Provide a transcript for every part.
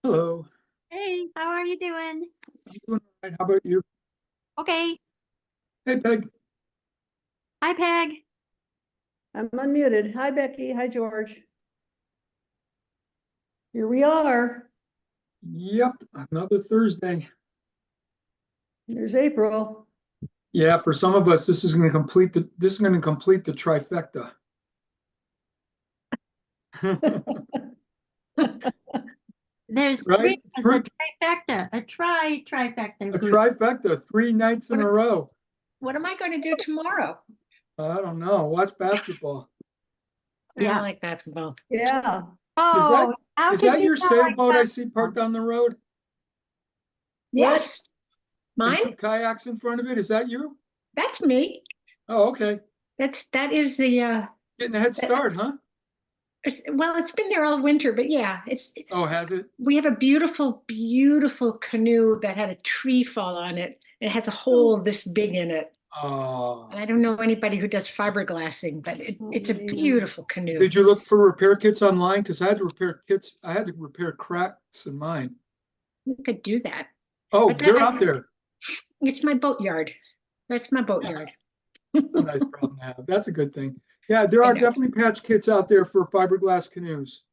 Hello. Hey, how are you doing? I'm doing all right. How about you? Okay. Hey, Peg. Hi, Peg. I'm unmuted. Hi, Becky. Hi, George. Here we are. Yep, another Thursday. There's April. Yeah, for some of us, this is going to complete the trifecta. There's three Right? of us, a trifecta, a trifecta A group. trifecta, 3 nights in a row. What am I going to do tomorrow? I don't know. Watch basketball. I don't Yeah. like basketball. Yeah. Oh, how Is could that you your not like sailboat I see basketball? parked on the road? Yes. And Mine? 2 kayaks in front of it? Is that you? That's me. Oh, okay. That is the Getting a head start, huh? well, it's been there all winter, but yeah, Oh, has it? we have a beautiful, beautiful canoe that had a tree fall on it. It has a hole this big in it. Oh. And I don't know anybody who does fiberglassing, but it's a beautiful canoe. Did you look for repair kits online? Because I had to repair kits. I had to repair cracks in mine. We could do that. Oh, But they're out there. It's my boat yard. That's my boat yard. That's a nice problem to have. That's a good thing. Yeah, there I are know. definitely patch kits out there for fiberglass canoes.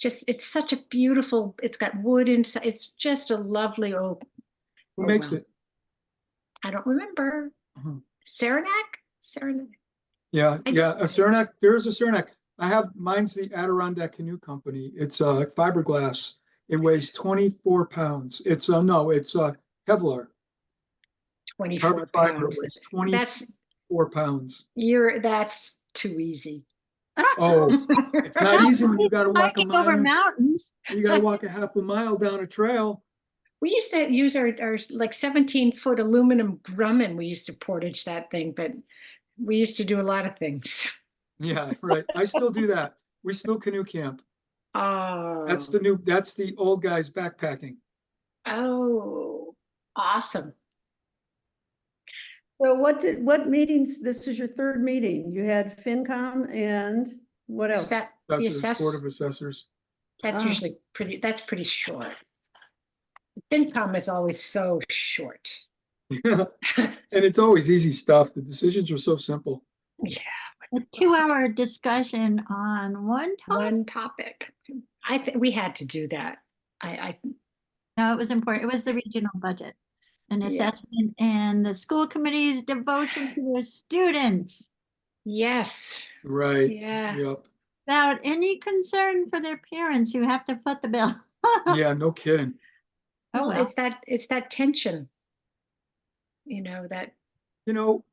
It's such a beautiful, it's got wood inside. It's just a lovely old. Who Oh, makes wow. it? I don't remember. Saranac? Saranac. Yeah, I yeah. don't- A Saranac. There's a Saranac. Mine's the Adirondack Canoe Company. It's fiberglass. It weighs 24 pounds. It's no, it's Kevlar. 24 Carbon fiber. It pounds. weighs That's 24 pounds. that's too easy. Oh, it's not easy when you got to walk a Hiking over mile. mountains. You got to walk a half a mile down a trail. We used to use our like 17-foot aluminum Grumman. We used to portage that thing, but we used to do a lot of things. Yeah, right. I still do that. We still canoe camp. Oh, That's the old guys backpacking. oh, awesome. So what meetings? This is your third meeting. You had FinCom and what else? The Assessors, Board of Assessors. That's Ah. usually that's pretty short. FinCom is always so short. Yeah. And it's always easy stuff. The decisions are so simple. Yeah, A 2-hour discussion on one topic. one topic. I think we had to do that. I No, it was important. It was the regional budget and Yeah. assessment and the school committee's devotion to their students yes, Right. yeah. Yep. without any concern for their parents who have to foot the bill. Yeah, no kidding. Oh, Well, well. it's that tension, that You know,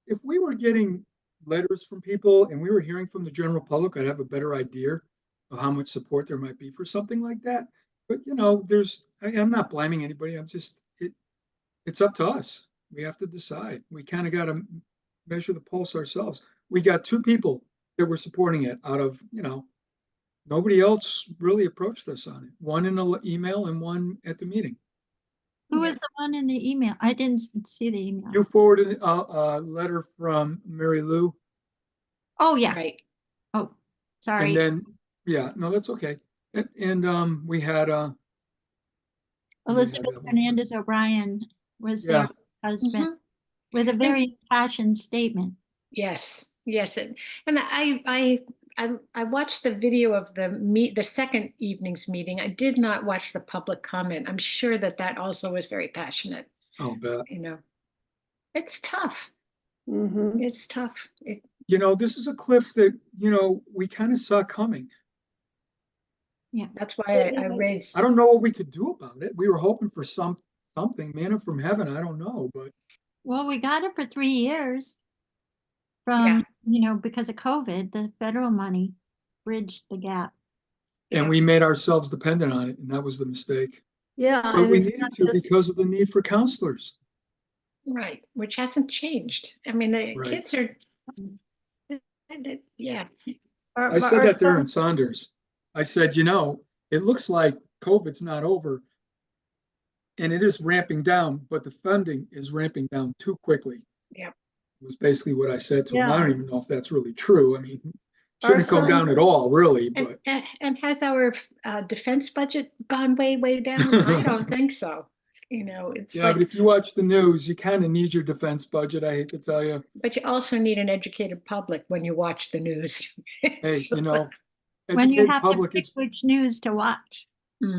if we were getting letters from people and we were hearing from the general public, I'd have a better idea of how much support there might be for something like that. But I'm not blaming anybody. It's up to us. We have to decide. We kind of got to measure the pulse ourselves. We got two people that were supporting it out of, nobody else really approached us on it. One in an email and one at the meeting. Who was the one in the email? I didn't see the email. You forwarded a letter from Mary Lou, Oh, yeah. right. Oh, sorry. and then, yeah, no, that's okay. And we had Elizabeth that one Fernandez O'Brien was Yeah. their husband Mhm. with a very impassioned statement. Yes, yes, and I watched the video of the second evening's meeting. I did not watch the public comment. I'm sure that also was very passionate. I'll bet. It's tough. Mhm. It's tough. This is a cliff that, we kind of saw coming. That's why I raised. I don't know what we could do about it. We were hoping for something, manna from heaven. I don't know, but Well, we got it for 3 years Yeah. from, because of COVID, the federal money bridged the gap. and we made ourselves dependent on it, and that was the mistake. Yeah, But and we it's needed not to just, because of the need for counselors. Right, which hasn't changed. I mean, the Right. kids are, yeah. I said that to Aaron Saunders. I said, it looks like COVID's not over and it is ramping down, but the funding is ramping down too quickly. Yeah. Was basically what I said to him. I Yeah. don't even know if that's really true. I mean, Shouldn't have come down at all, really, And, but and has our defense budget gone way, way down? I don't think so. You know, it's yeah, but like, if you watch the news, you kind of need your defense budget, I hate to tell you. but you also need an educated public when you watch the news. Hey, It's you know, When you educated have to public pick is. which news to watch, which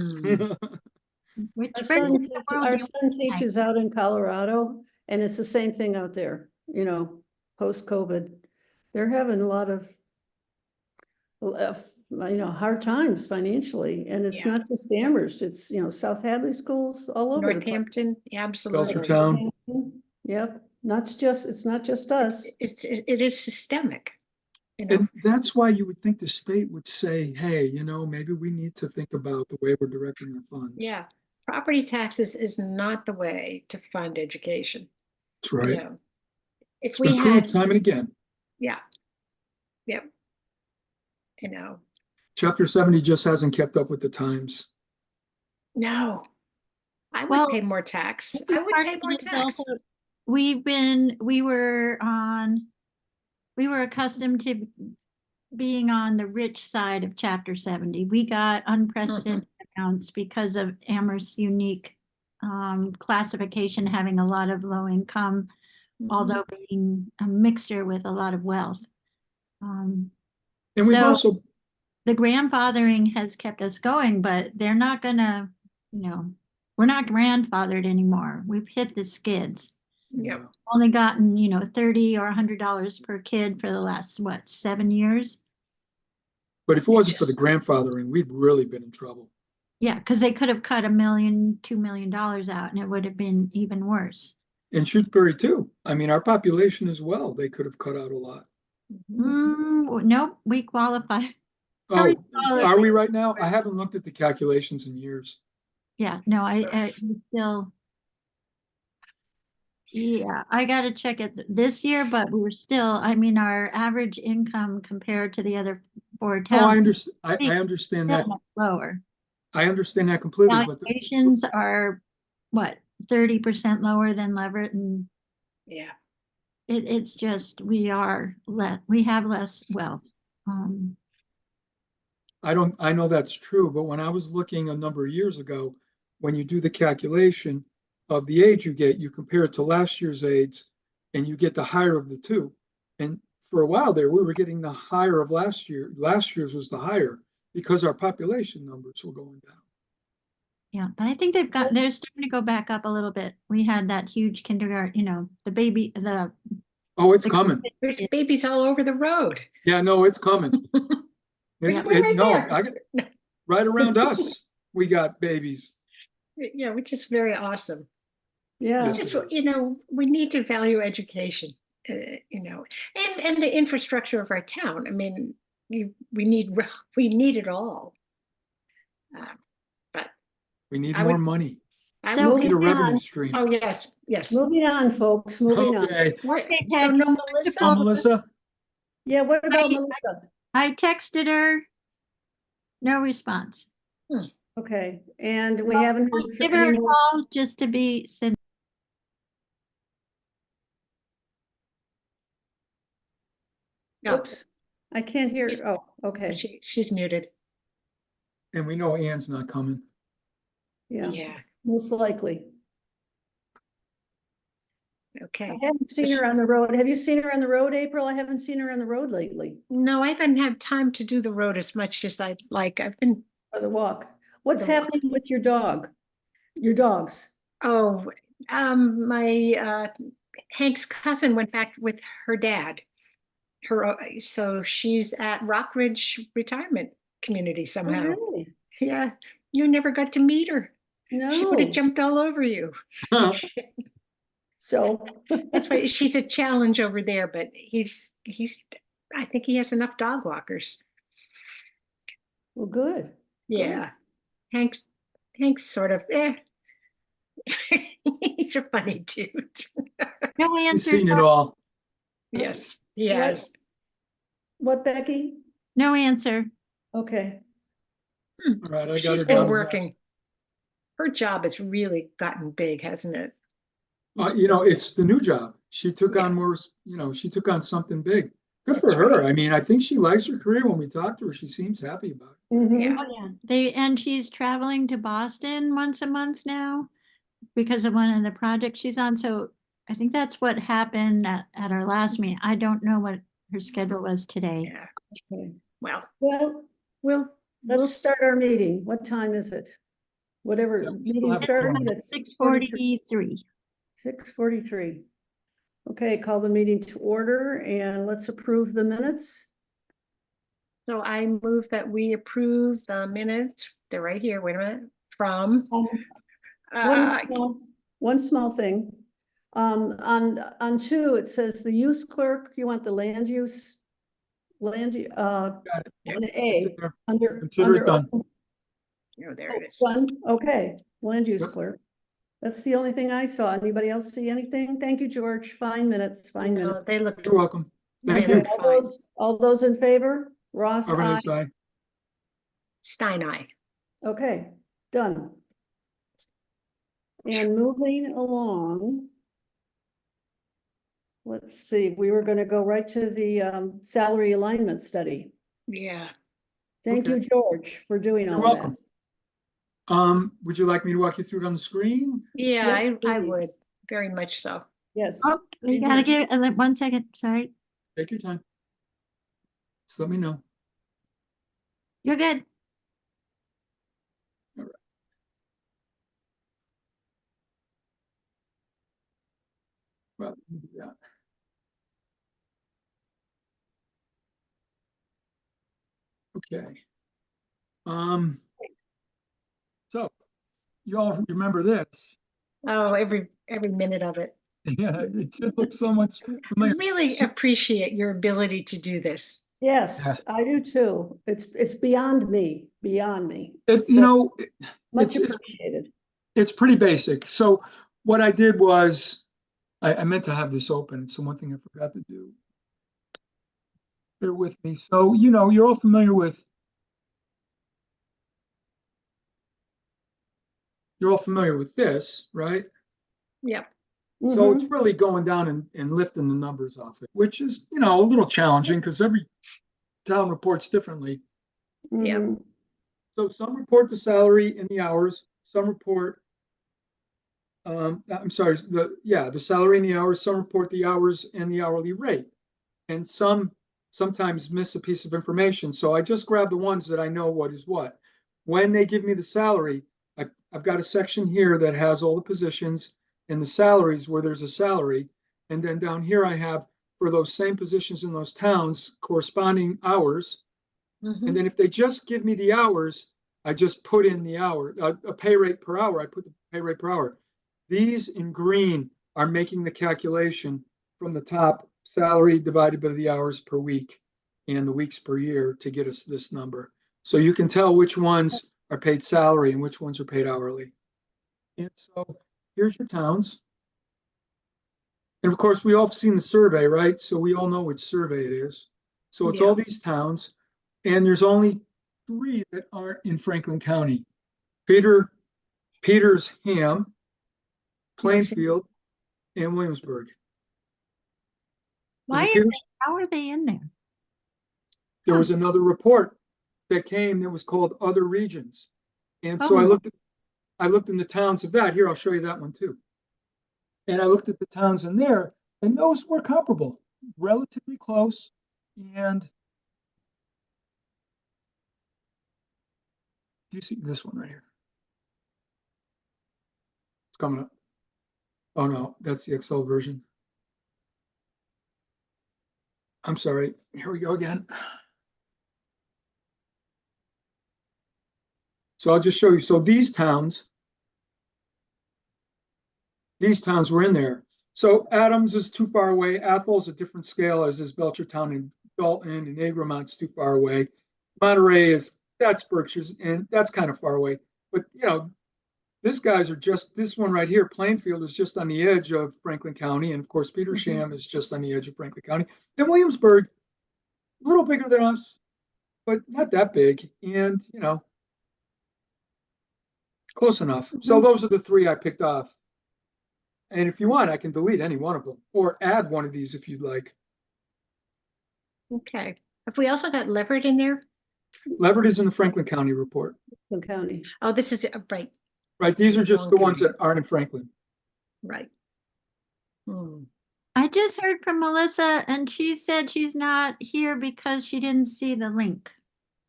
Our version son, of the world our do you son live in? teaches out in Colorado, and it's the same thing out there, you know, post-COVID. They're having a lot of, hard times financially, and it's Yeah. not just Amherst, it's, South Hadley schools all over the place. Northampton, absolutely. Belchertown. Yep, it's not just us. It is systemic, you know. And that's why you would think the state would say, hey, you know, maybe we need to think about the way we're directing our funds. Yeah, property taxes is not the way to fund education. That's You right. know, if It's we been proved had, time and again. yeah, yep. You know, Chapter 70 just hasn't kept up with the times. no, I would Well, pay more tax. I think I would part pay of more it is tax. also we were accustomed to being on the rich side of Chapter 70. We got unprecedented amounts because of Amherst's unique classification, having a lot of low income, although being a mixture with a lot of wealth. And we've So also, the grandfathering has kept us going, but they're not gonna, we're not grandfathered anymore. We've hit the skids. Yep. Only gotten, $30 or $100 per kid for the last, 7 years? but if it wasn't for the grandfathering, we'd really been in trouble. Yeah, because they could have cut $1 million, $2 million out and it would have been even worse. And Shutesbury too. I mean, our population as well, they could have cut out a lot. Nope, we qualify. Oh, solidly. are we right now? I haven't looked at the calculations in years. Yeah, no, I still. Yeah, I gotta check it this year, but we're still, our average income compared to the other 4 Oh, I towns understand. I is understand still that. much lower. I understand that completely, but Valuations are, 30% lower than Leverett, and Yeah. it's just, we have less wealth. I know that's true, but when I was looking a number of years ago, when you do the calculation of the age you get, you compare it to last year's age and you get the higher of the two. And for a while there, we were getting the higher of last year. Last year's was the higher because our population numbers were going down. Yeah, but I think they're starting to go back up a little bit. We had that huge kindergarten, Oh, it's coming. There's babies all over the road. Yeah, no, it's coming. There's one right there. Right around us, we got babies. Yeah, which is very awesome. Yeah, Yes. It's just, we need to value education, and the infrastructure of our town. I mean, we need it all. But We need I more would- money. I So would We need a moving revenue on. stream. Oh, yes, yes. Moving on, folks, moving on. Okay. What? Okay, So Peggy, no, I'm Melissa? Oh, Melissa? Yeah, what about I- Melissa? I texted her, no response. Okay, and we haven't I'll heard give from her a any more. call just to be, No, Oops, I can't hear. Oh, okay, she's muted. And we know Ann's not coming. yeah, Yeah, most likely. okay. I haven't seen her on the road. Have you seen her on the road, April? I haven't seen her on the road lately No, I haven't had time to do the road as much as I'd like. I've been, for the walk. What's The walk. happening with your dog? Your dogs? my Hank's cousin went back with her dad. So she's at Rockridge Retirement Community Oh, somehow. really? Yeah, you never got to meet her. She would have No, jumped all over you. so. That's why she's a challenge over there, but I think he has enough dog walkers. Well, good. Yeah. Hank's sort of, he's a funny dude. no He's answer, seen it all. Yes, he has. What, Becky? no answer. Okay, All right, I got She's her been down. working. Her job has really gotten big, hasn't it? It's the new job. She took Yeah. on more, she took on something big Good for her. I mean, I think she likes her career. When we talked to her, she seems happy about it. Mhm. Oh, yeah. And she's traveling to Boston once a month now because of one of the projects she's on. So I think that's what happened at our last meeting. I don't know what her schedule was today. Yeah, Okay. well, Well, we'll let's start our meeting. What time is it? Whatever, Yeah, we still meeting have a started quorum. at 6:43. 6:43. Okay, call the meeting to order and let's approve the minutes. So I move that we approve the minutes. They're right here. Wait a minute. From, One uh, one small thing. On two, it says the use clerk, you want the land use? Land, Got it. an A, There. under. Consider it done. oh, there it is. One, okay, land use Yep. clerk. That's the only thing I saw. Anybody else see anything? Thank you, George. Fine minutes, fine No, minutes. they look, You're welcome. Thank they you. Okay, look fine. all those in favor? Ross, aye. Arvind, aye. Stein eye. Okay, done. And moving along. Let's see, we were gonna go right to the salary alignment study. Yeah. Thank you, Okay. George, for doing You're all that. welcome. Would you like me to walk you through it on the screen? Yeah, Yes, I please. would, very much so. Yes. Oh, we gotta give, 1 second, sorry. Take your time. Just let me know. You're good. Well, yeah. Okay. So you all remember this? Oh, every minute of it. Yeah, it just looks so much I familiar. really So- appreciate your ability to do this. Yes, I do too. It's beyond me, beyond me. It, you So know, much it's appreciated. it's pretty basic. So what I did was I meant to have this open. So one thing I forgot to do. Bear with me. So, you're all familiar with this, right? Yep. So Mhm. it's really going down and lifting the numbers off it, which is, a little challenging because every town reports differently. Yep. Mhm. So some report the salary and the hours, some report, I'm sorry, the salary and the hours, some report the hours and the hourly rate. And some sometimes miss a piece of information. So I just grab the ones that I know what is what. When they give me the salary, I've got a section here that has all the positions and the salaries where there's a salary. And then down here I have for those same positions in those towns corresponding hours. Mhm. And then if they just give me the hours, I just put in the hour, a pay rate per hour. I put the pay rate per hour. These in green are making the calculation from the top salary divided by the hours per week and the weeks per year to get us this number. So you can tell which ones are paid salary and which ones are paid hourly. And so here's your towns. And of course, we all have seen the survey, right? So we all know which survey it is. So it's all these towns, and there's only 3 that aren't in Franklin County. Petersham, Plainfield, and Williamsburg. Why, how are they in there? There was another report that came that was called other regions. And so Oh. I looked in the towns of that. Here, I'll show you that one too. And I looked at the towns in there, and those were comparable, relatively close. And do you see this one right here? It's coming up. Oh no, that's the Excel version. I'm sorry. Here we go again. So I'll just show you. So these towns were in there. So Adams is too far away. Athol's a different scale, as is Belchertown and Dalton, and Agremont's too far away. Monterey that's Berkshire's, and that's kind of far away. But this one right here, Plainfield, is just on the edge of Franklin County, and of course Petersham is just on the edge of Franklin County. And Williamsburg, a little bigger than us, but not that big, and close enough. So those are the 3 I picked off. And if you want, I can delete any one of them or add one of these if you'd like. Okay. Have we also got Leverett in there? Leverett is in the Franklin County report, Cook County. Oh, this is, right, right? These are just the ones Okay. that aren't in Franklin. right. Hmm. I just heard from Melissa and she said she's not here because she didn't see the link.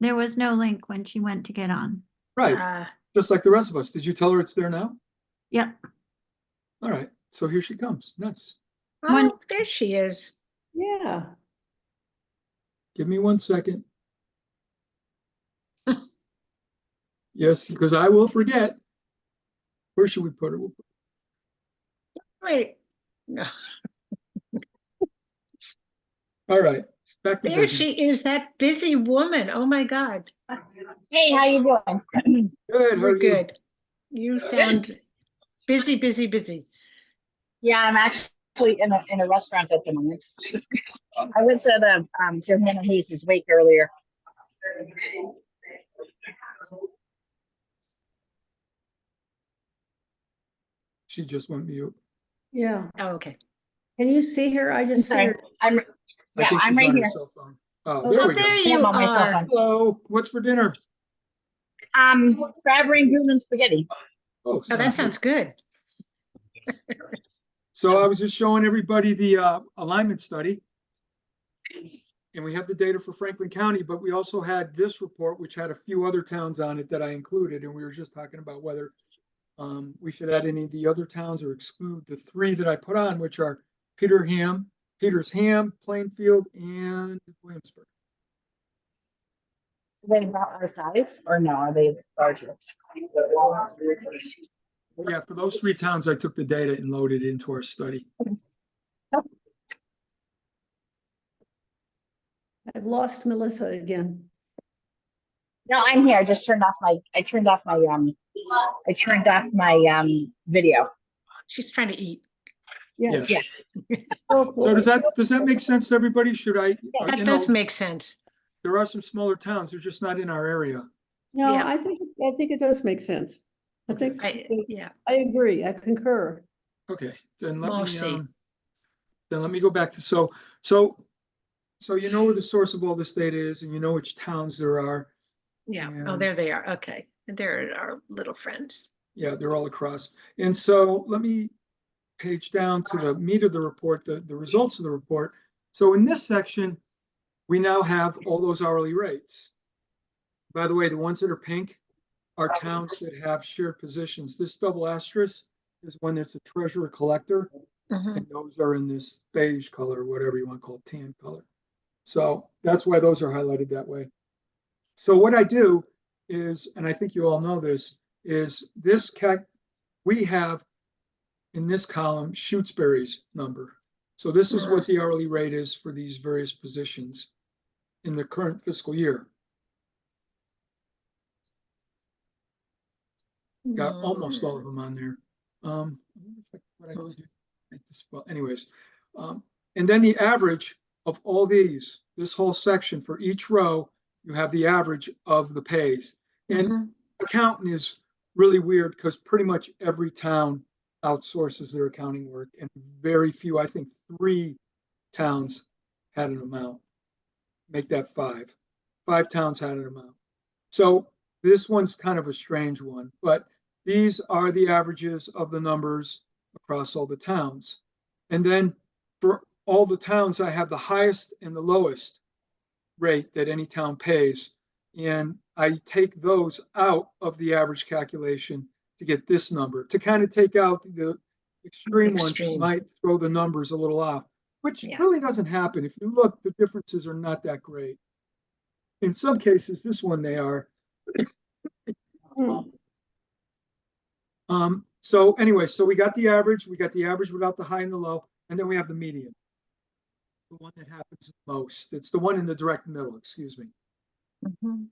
There was no link when she went to get on. Right, just like the rest of us. Did you tell her it's there now? Yep. All right, so here she comes. Nice. When- Oh, there she is. Yeah. Give me 1 second. Yes, because I will forget. Where should we put her? Wait, no, All right, back to there business. she is, that busy woman. Oh, my God. Hey, how you doing? Good, how We're are you? good. You sound busy, busy, busy. Yeah, I'm actually in a restaurant at the moment. I went to the Johanna Hayes' wake earlier. She just went mute. Yeah. Oh, okay. Can you see her? I I'm just see sorry. her. I think I'm she's right on her here. cell phone. Oh, Oh, there Oh, we go. there I you am on my cell are. phone. Hello, what's for dinner? Crab rangoon and spaghetti. Oh, Oh, that sounds good. So I was just showing everybody the alignment study, and we have the data for Franklin County, but we also had this report, which had a few other towns on it that I included, and we were just talking about whether we should add any of the other towns or exclude the 3 that I put on, which are Petersham, Plainfield, and Williamsburg. Are they about our size or no? Are they larger? Yeah, for those 3 towns, I took the data and loaded it into our study. I've lost Melissa again. No, I'm here. I just turned off my video. She's trying to eat. Yes. Yeah. Go for So it. does that make sense to everybody? Should I, That you does know, make sense. there are some smaller towns, they're just not in our area. No, Yeah. I think it does make sense. I Okay. think, Yeah. I agree. I concur. Okay, then We'll let see. me go back to, so you know where the source of all this data is, and you know which towns there are. Yeah. Oh, And there they are. Okay. They're our little friends. yeah, they're all across. And so let me page down to the meat of the report, the results of the report. So in this section, we now have all those hourly rates. By the way, the ones that are pink are towns that have shared positions. This double asterisk is when there's a treasurer collector, Mhm. and those are in this beige color, whatever you want to call it, tan color. So that's why those are highlighted that way. So what I do is, and I think you all know this, is we have in this column Shutesbury's number. So this is what the hourly rate is for these various positions in the current fiscal year. Got almost all of them on there. What I can do, make this, well, anyways, and then the average of all these, this whole section for each row, you have the average of the pays. And Mhm. accounting is really weird because pretty much every town outsources their accounting work, and very few, I think 3 towns had an amount. Make that 5. 5 towns had an amount. So this one's kind of a strange one, but these are the averages of the numbers across all the towns. And then for all the towns, I have the highest and the lowest rate that any town pays. And I take those out of the average calculation to get this number, to kind of take out the extreme ones that Extreme. might throw the numbers a little off, which Yeah. really doesn't happen. If you look, the differences are not that great. In some cases, this one they are. Hmm. So anyway, so we got the average without the high and the low, and then we have the median. The one that happens the most. It's the one in the direct middle, excuse me. Mhm.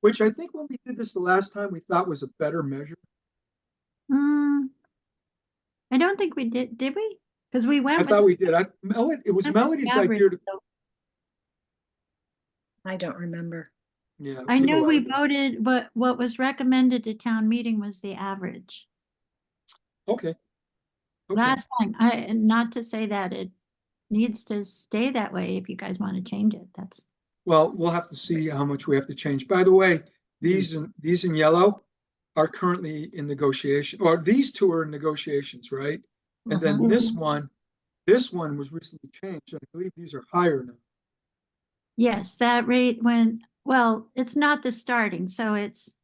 Which I think when we did this the last time, we thought was a better measure. I don't think we did we? Because we went I with thought we did. It was went with Melody's average, idea to, so I don't remember. yeah. I it was a know while we ago. voted, but what was recommended to town meeting was the average. Okay. Okay. Last time, not to say that it needs to stay that way if you guys want to change it. That's, Well, we'll have to see how much we have to change. By the way, these in yellow are currently in negotiation, or these two are in negotiations, right? And then Mhm. this one was recently changed. I believe these are higher now. yes, that rate went, well, it's not the starting, so it's,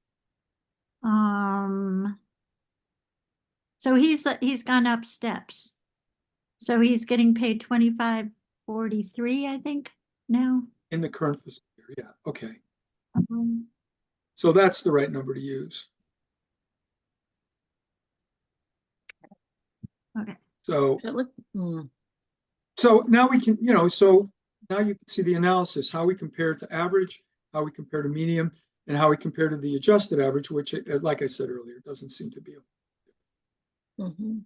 so he's gone up steps. So he's getting paid 25.43, I think, now. In the current fiscal year. Yeah, okay. Um, So that's the right number to use. Okay, So, So look, so now we can, so now you can see the analysis, how we compare to average, how we compare to medium, and how we compare to the adjusted average, which, like I said earlier, doesn't seem to be. mhm.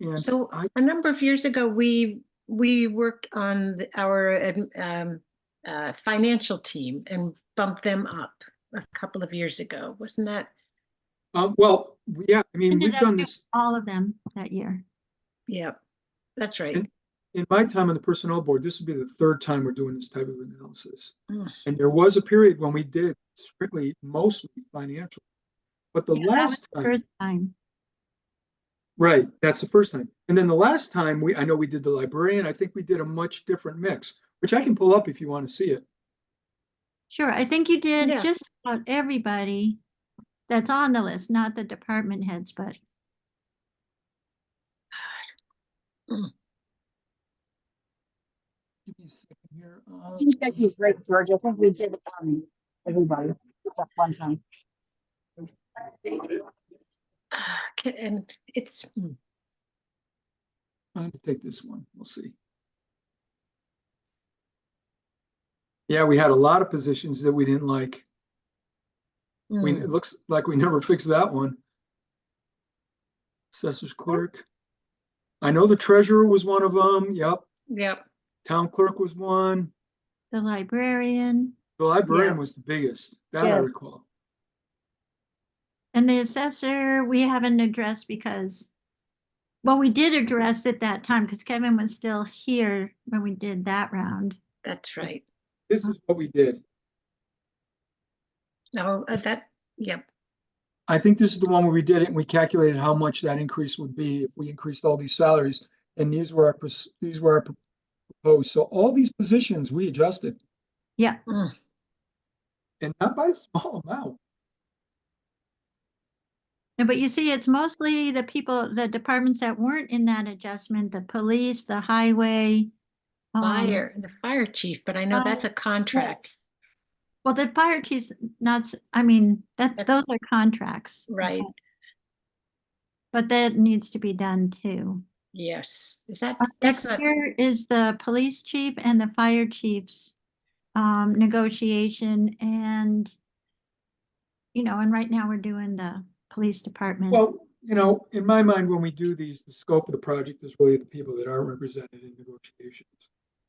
And So I, a number of years ago, we worked on our financial team and bumped them up a couple of years ago. Wasn't that? well, yeah, I mean, ended we've up done doing this all of them that year. Yeah, that's right. in my time on the personnel board. This would be the third time we're doing this type of analysis. Mm. And there was a period when we did strictly, mostly financial. But the Yeah, that was last the time, first time. right, that's the first time. And then the last time I know we did the librarian, I think we did a much different mix, which I can pull up if you want to see it. Sure, I think you did Yeah. just about everybody that's on the list, not the department heads, but Give me a second here. Seems like he's great, George. I think we did, everybody at one time. And it's I'm going to take this one. We'll see. Yeah, we had a lot of positions that we didn't like. It looks like we never fixed that one. Assessor's clerk. I know the treasurer was one of them. Yep. Yep. Town clerk was one. the librarian The librarian Yeah. was the biggest. That I Yeah. recall. and the assessor, we haven't addressed because, well, we did address it that time because Kevin was still here when we did that round. That's right. This is what we did. No, yep. I think this is the one where we did it and we calculated how much that increase would be if we increased all these salaries. And these were our proposed. So all these positions we adjusted, Yeah, and not by a small amount. but you see, it's mostly the people, the departments that weren't in that adjustment, the police, the highway. The fire chief, but I know that's a contract. Well, the fire chief's not, I mean, That's- those are contracts. Right. But that needs to be done too. Yes. Is that Next that's not year is the police chief and the fire chief's negotiation and, and right now we're doing the police department. Well, in my mind, when we do these, the scope of the project is really the people that are represented in negotiations.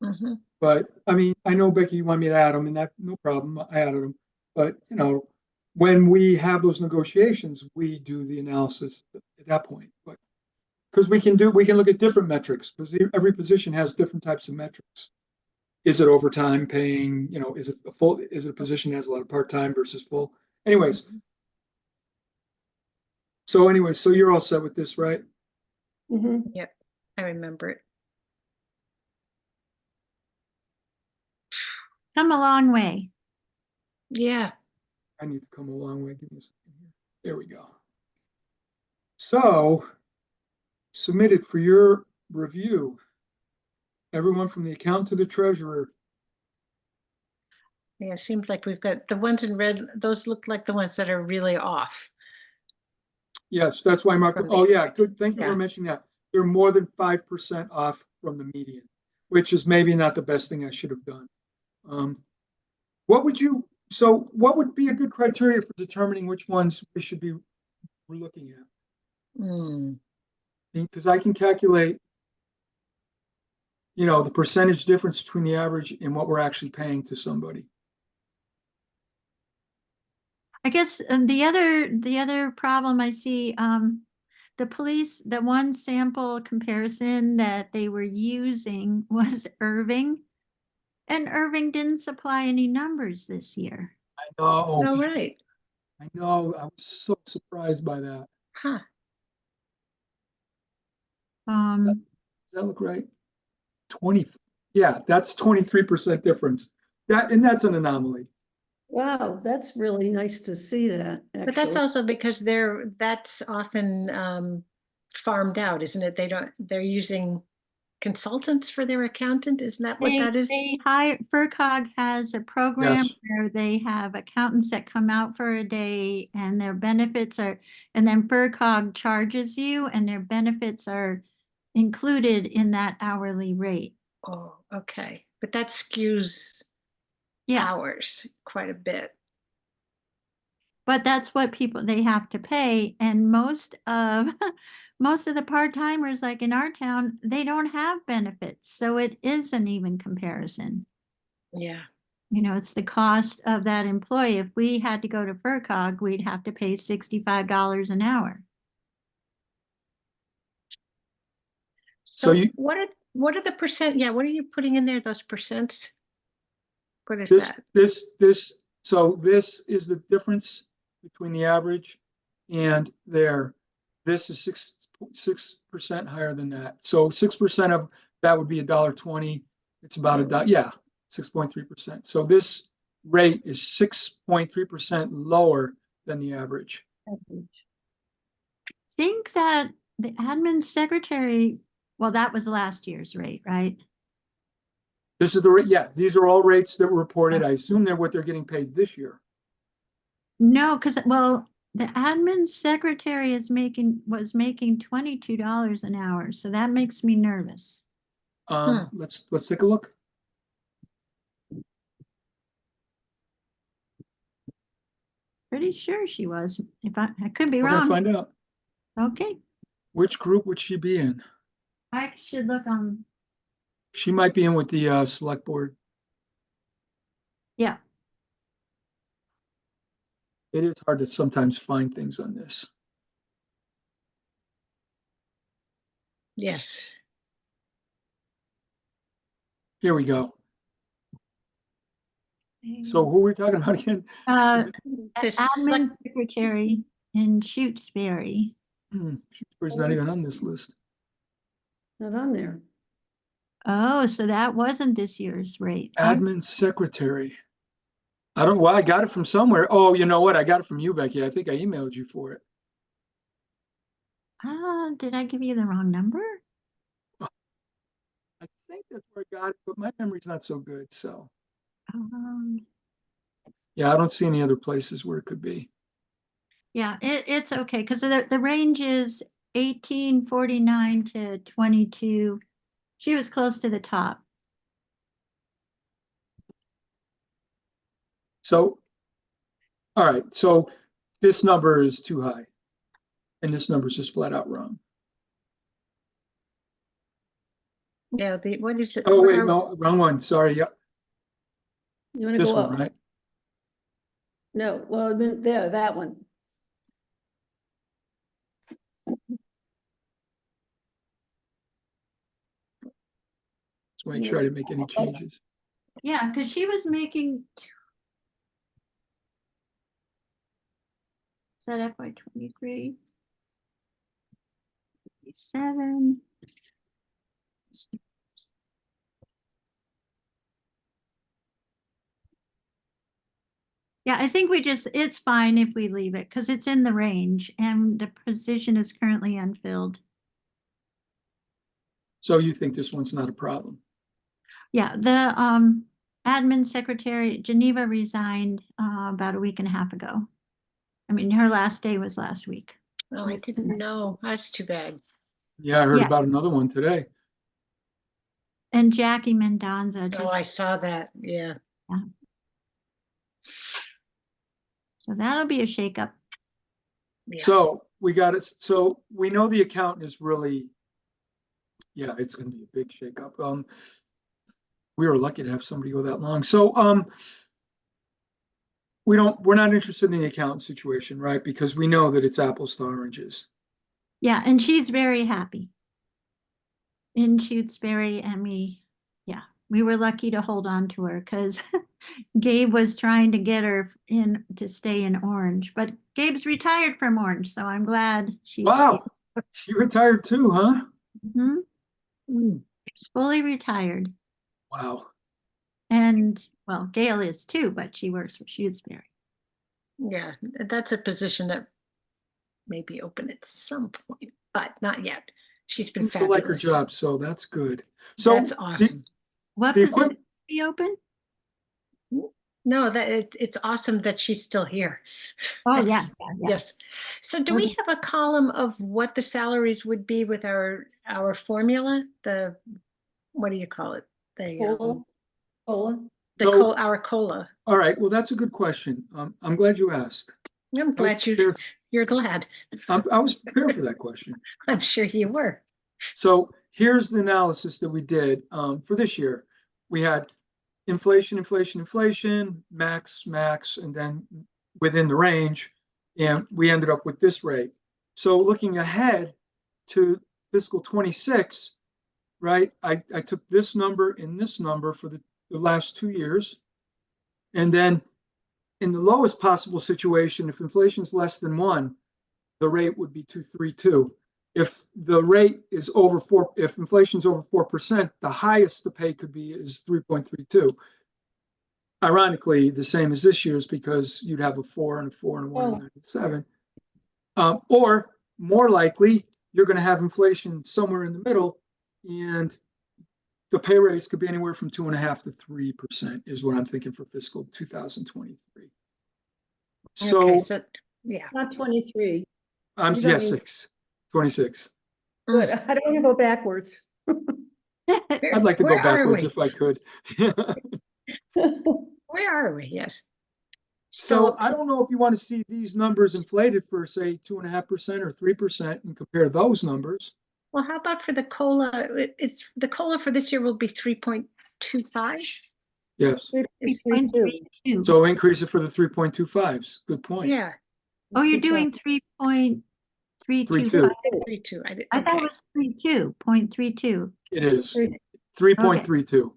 Mhm. But I mean, I know Becky, you want me to add them, and that no problem. I added them. But when we have those negotiations, we do the analysis at that point. But because we can look at different metrics because every position has different types of metrics. Is it overtime paying? Is it a position that has a lot of part-time versus full? Anyways. So you're all set with this, right? Mhm. Yep. I remember it. Come a long way. Yeah. I need to come a long way. Give me a second here. There we go. So submitted for your review. Everyone from the accountant to the treasurer. Yeah, it seems like we've got the ones in red, those look like the ones that are really off. Yes, that's why Mark. From Oh the- yeah, good. Thank you for Yeah. mentioning that. They're more than 5% off from the median, which is maybe not the best thing I should have done. What would be a good criteria for determining which ones we're looking at? Because I can calculate, the percentage difference between the average and what we're actually paying to somebody. I guess the other problem I see, the police, the one sample comparison that they were using was Irving. And Irving didn't supply any numbers this year. I know, All right. I know. I was so surprised by that. Huh. Um, Does that look right? 20, yeah, that's 23% difference. That's an anomaly. Wow, that's really nice to see that, But that's actually. also because that's often farmed out, isn't it? They're using consultants for their accountant. Isn't that what that is? They hire, FERCog has a program Yes. where they have accountants that come out for a day and their benefits are, and then FERCog charges you and their benefits are included in that hourly rate. Oh, okay. But that skews Yeah, hours quite a bit. but that's what they have to pay. And most of, most of the part-timers, like in our town, they don't have benefits. So it is an even comparison. Yeah. You know, it's the cost of that employee. If we had to go to FERCog, we'd have to pay $65 an hour. So So you- what are the percent? Yeah, what are you putting in there? Those percents? What is This, that? so this is the difference between the average and there. This is 6% higher than that. So 6% of that would be $1.20. It's about yeah, 6.3%. So this rate is 6.3% lower than the average. Think that the admin secretary, well, that was last year's rate, right? This is the rate. Yeah, these are all rates that were reported. I assume they're what they're getting paid this year. No, because, well, the admin secretary was making $22 an hour. So that makes me nervous. Let's take a look. Pretty sure she was. If I could be We're gonna wrong. find out. Okay, Which group would she be in? I should look on. She might be in with the select board. Yeah, It is hard to sometimes find things on this. Yes. Here we go. So who are we talking about again? This admin secretary in Shutesbury. Shutesbury's not even on this list. Not on there. Oh, so that wasn't this year's rate. Admin secretary. Well, I got it from somewhere. Oh, you know what? I got it from you, Becky. I think I emailed you for it. Did I give you the wrong number? I think that's where I got it, but my memory's not so good. So yeah, I don't see any other places where it could be. Yeah, it's okay because the range is 1849 to 22. She was close to the top. So, all right. So this number is too high, and this number is just flat out wrong. Yeah, what is it? Oh, What wait, are- no, wrong one. Sorry. Yep, You want to this go one, up? right? No, well, there, that one. Let's make sure I didn't make any changes. Yeah, because she was making. Is that FY23? 7. Yeah, I think it's fine if we leave it because it's in the range and the position is currently unfilled. So you think this one's not a problem? Yeah, the admin secretary, Geneva resigned about a week and a half ago. I mean, her last day was last week. Oh, I didn't know. That's too bad. Yeah, I heard Yeah. about another one today. And Jackie Mendonza Oh, just, I saw that. Yeah. so that'll be a shakeup. Yeah. So we got it. So we know the accountant is really, yeah, it's going to be a big shakeup. We were lucky to have somebody go that long. So we're not interested in the accountant situation, right? Because we know that it's apples to oranges. Yeah, and she's very happy in Shutesbury, and we were lucky to hold on to her because Gabe was trying to get her in to stay in Orange, but Gabe's retired from Orange, so I'm glad she's Wow, she retired too, huh? here. She's fully retired. Wow. And well, Gail is too, but she works for Shutesbury. Yeah, that's a position that may be open at some point, but not yet. She's been Seems to like her fabulous. job, so that's good. So That's awesome. What The position equip- be open? No, it's awesome that she's still here. Oh, That's- yeah. Yes. So do we have a column of what the salaries would be with our formula? What do you call it? Cola, cola. Our COLA. all right, well, that's a good question. I'm glad you asked. I'm glad you're glad. I was prepared for that question. I'm sure you were. So here's the analysis that we did for this year. We had inflation, max, and then within the range, and we ended up with this rate. So looking ahead to fiscal 26, right, I took this number and this number for the last 2 years. And then in the lowest possible situation, if inflation is less than 1, the rate would be 232. If the rate is over 4, if inflation is over 4%, the highest the pay could be is 3.32. Ironically, the same as this year's because you'd have a 4 and a 4 and a 1 and a 7. Or more likely, you're going to have inflation somewhere in the middle, and the pay raise could be anywhere from 2.5% to 3% is what I'm thinking for fiscal 2023. Okay, so yeah. Not 23. I'm You don't yes, mean- 26. Good. I don't want to go backwards. I'd like to go Where are backwards we? if I could. Where are we? Yes. So I don't know if you want to see these numbers inflated for, say, 2.5% or 3% and compare those numbers. Well, how about for the COLA? It's the COLA for this year will be 3.25. Yes. It's 3.2. 3.32. So increase it for the 3.25s. Good point. Yeah, Oh, you're doing 3.325. 3.2. 32. I thought it was 0.32. It is Three- 3.32.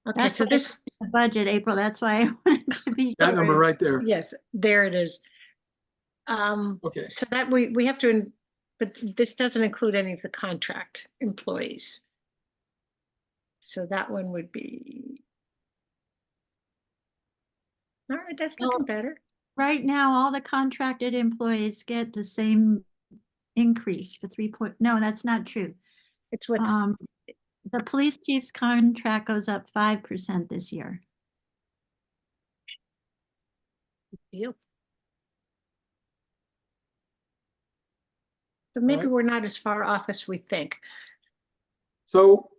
Okay, That's so what I this, The budget, April, that's why I wanted to be That sure. number right there. yes, there it is. Okay. So that we have to, but this doesn't include any of the contract employees. So that one would be. All right, that's looking better. Right now, all the contracted employees get the same increase, no, that's not true. It's what's, The police chief's contract goes up 5% this year. deal. So maybe right. we're not as far off as we think. So,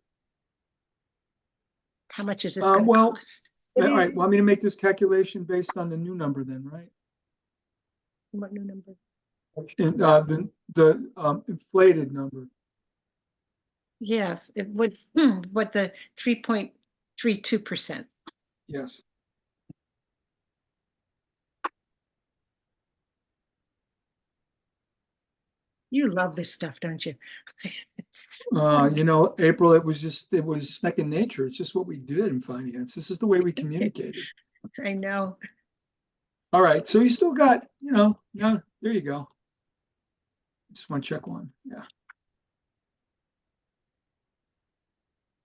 How much is this going to well, cost? all right. Want me to make this calculation based on the new number then, right? What new number? And the inflated number. Yeah, it would, what the 3.32%. Yes. You love this stuff, don't you? April, it was second nature. It's just what we did in finance. This is the way we communicated. I know. All right. So you still got, yeah, there you go. Just want to check one. Yeah.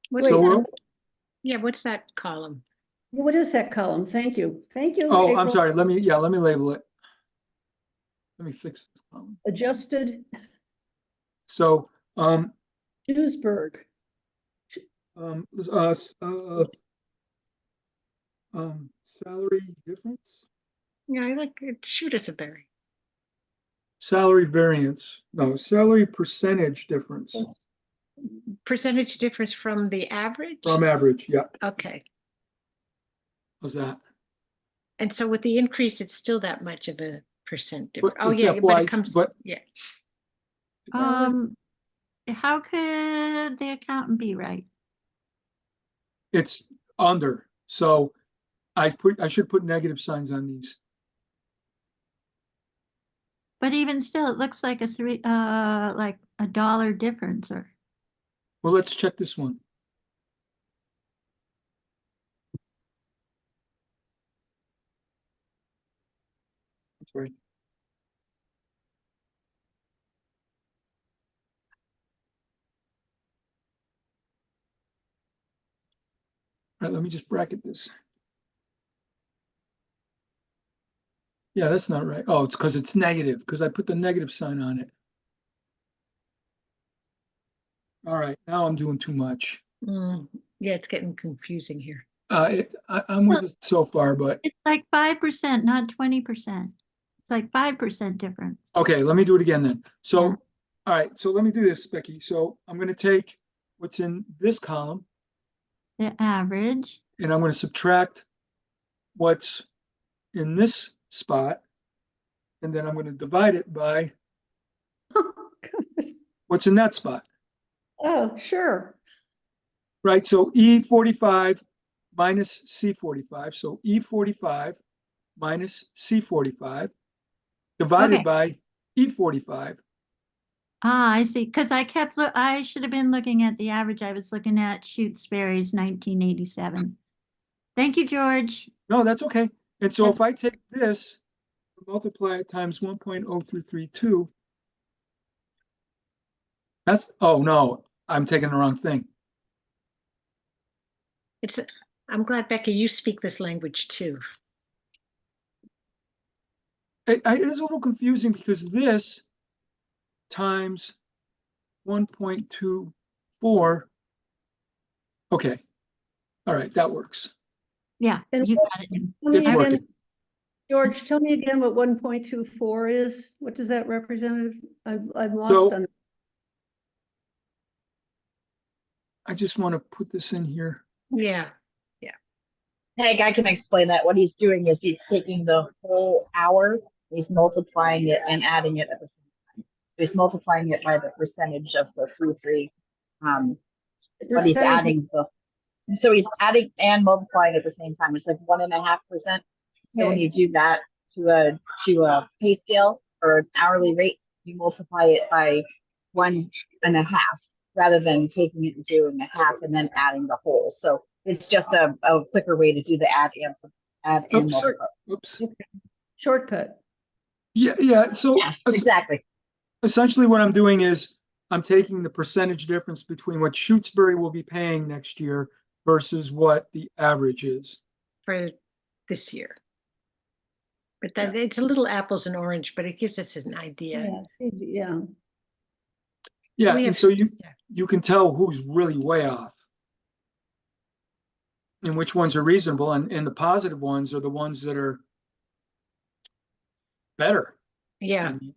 What's So that? Yeah, what's that column? What is that column? Thank you. Thank you. oh, I'm April. sorry. Let me label it. Let me fix this column. Adjusted So, Duesburg. salary difference, Yeah, I like it. Shutesbury. salary variance, no, salary percentage difference Percentage difference from the average? from average. Yeah. Okay. How's that? And so with the increase, it's still that much of a percent But difference. Oh, it's yeah, but FY it comes, but- yeah. How could the accountant be right? It's under. So I should put negative signs on these. But even still, it looks like like a dollar difference or, Well, let's check this one. Sorry. All right, let me just bracket this. Yeah, that's not right. Oh, it's because it's negative, because I put the negative sign on it. All right, now I'm doing too much. Yeah, it's getting confusing here. I'm with it so far, but it's like 5%, not 20%. It's like 5% difference. okay, let me do it again then. So, Yeah. all right, so let me do this, Becky. So I'm going to take what's in this column The average, and I'm going to subtract what's in this spot, and then I'm going to divide it by what's in that spot, Oh, sure. right? So E45 minus C45. So E45 minus C45 divided Okay. by E45. I see, because I should have been looking at the average. I was looking at Shutesbury's 1987. Thank you, George. No, that's okay. And so That's- if I take this, multiply it times 1.0332, that's, oh no, I'm taking the wrong thing. I'm glad, Becky, you speak this language too. It is a little confusing because this times 1.24. Okay. All right, that works. Yeah, And you got it. Tell me It's again, working. George, tell me again what 1.24 is. What does that represent? I've lost So on. I just want to put this in here. Yeah. Hey, I can explain that. What he's doing is he's taking the whole hour, he's multiplying it and adding it at the same time. So he's multiplying it by the percentage of the 3. But he's adding so he's adding and multiplying at the same time. It's like 1.5%. So when Okay. you do that to a pay scale or an hourly rate, you multiply it by 1.5 rather than taking it and doing a half and then adding the whole. So it's just a quicker way to do the add and Oops. multiply. Oops. Shortcut. Yeah. So Yeah, exactly. essentially what I'm doing is I'm taking the percentage difference between what Shutesbury will be paying next year versus what the average is. For this year. But that it's a little apples and orange, but it gives us an idea. Yeah, easy, yeah. Yeah, We and have- so yeah. you can tell who's really way off and which ones are reasonable, and the positive ones are the ones that are better. Yeah, And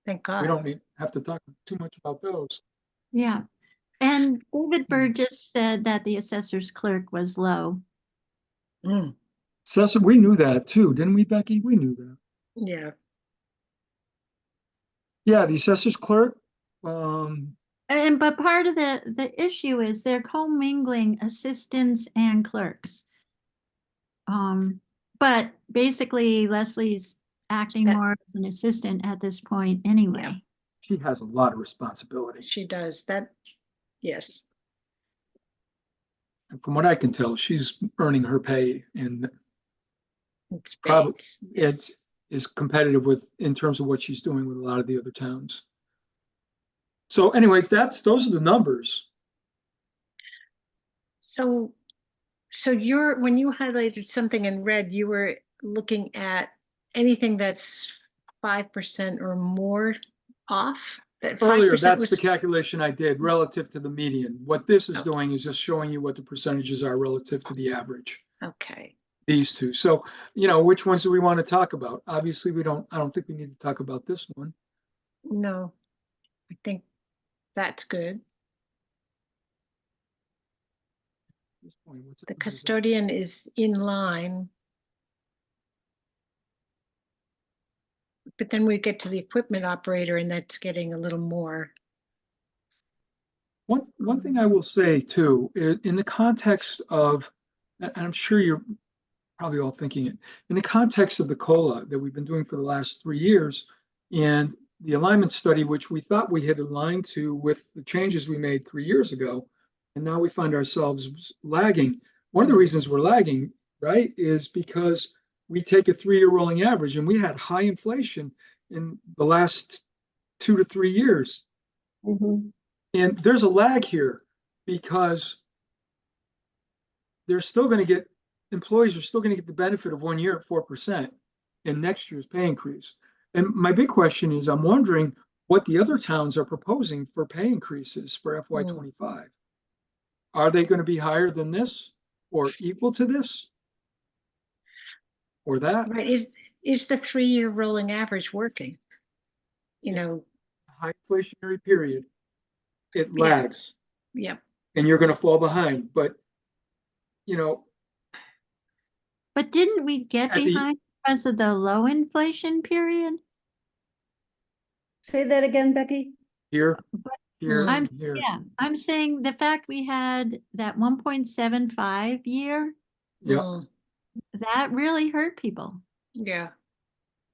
thank God. we don't have to talk too much about those. Yeah. And David Hmm. Burgess said that the assessor's clerk was low. Mm, So we knew that too, didn't we, Becky? We knew that. yeah. Yeah, the assessor's clerk. But part of the issue is they're commingling assistants and clerks. But basically Leslie's acting That- more as an assistant at this point anyway. Yeah. She has a lot of responsibility. She does that. Yes. And from what I can tell, she's earning her pay, and It's probably baked. Yes. it is competitive with in terms of what she's doing with a lot of the other towns. So anyways, those are the numbers. So when you highlighted something in red, you were looking at anything that's 5% or more off? That Earlier, 5% that's the was, calculation I did relative to the median. What this is doing is just showing you what the percentages are relative to the average, okay. these two. So, which ones do we want to talk about? Obviously, I don't think we need to talk about this one. No, I think that's good. At this point, what's it The called? custodian is in line. But then we get to the equipment operator and that's getting a little more. One thing I will say too, in the context of, and I'm sure you're probably all thinking it, in the context of the COLA that we've been doing for the last 3 years, And the alignment study, which we thought we had aligned to with the changes we made 3 years ago, and now we find ourselves lagging. One of the reasons we're lagging, right, is because we take a 3-year rolling average and we had high inflation in the last 2 to 3 years. Mhm. And there's a lag here because they're still going to get, employees are still going to get the benefit of 1 year at 4% in next year's pay increase. And my big question is, I'm wondering what the other towns are proposing for pay increases for FY25. Are they going to be higher than this or equal to this or that? Right, is the 3-year rolling average working? You know, High inflationary period, it Yeah. lags yeah, and you're going to fall behind. But, you know, But didn't we get At the- behind because of the low inflation period? Say that again, Becky? here, here, I'm, and here. yeah, I'm saying the fact we had that 1.75 year, Yep, mm, that really hurt people. yeah,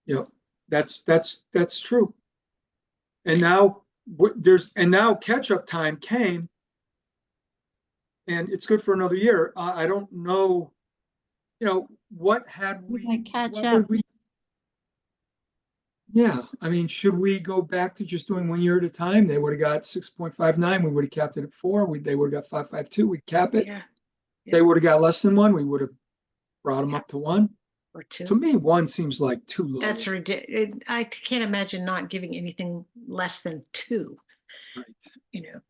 yep. That's true. And now now catch-up time came and it's good for another year. I don't know, what had We we, might catch what up. would we? Yeah, I mean, should we go back to just doing 1 year at a time? They would have got 6.59, we would have capped it at 4, they would have got 5.52, we'd cap it. yeah, They would have got less than 1, we would have brought them Yeah. up to 1. or To 2. me, 1 seems like too low. That's ridiculous. I can't imagine not giving anything less than 2, Right, you know.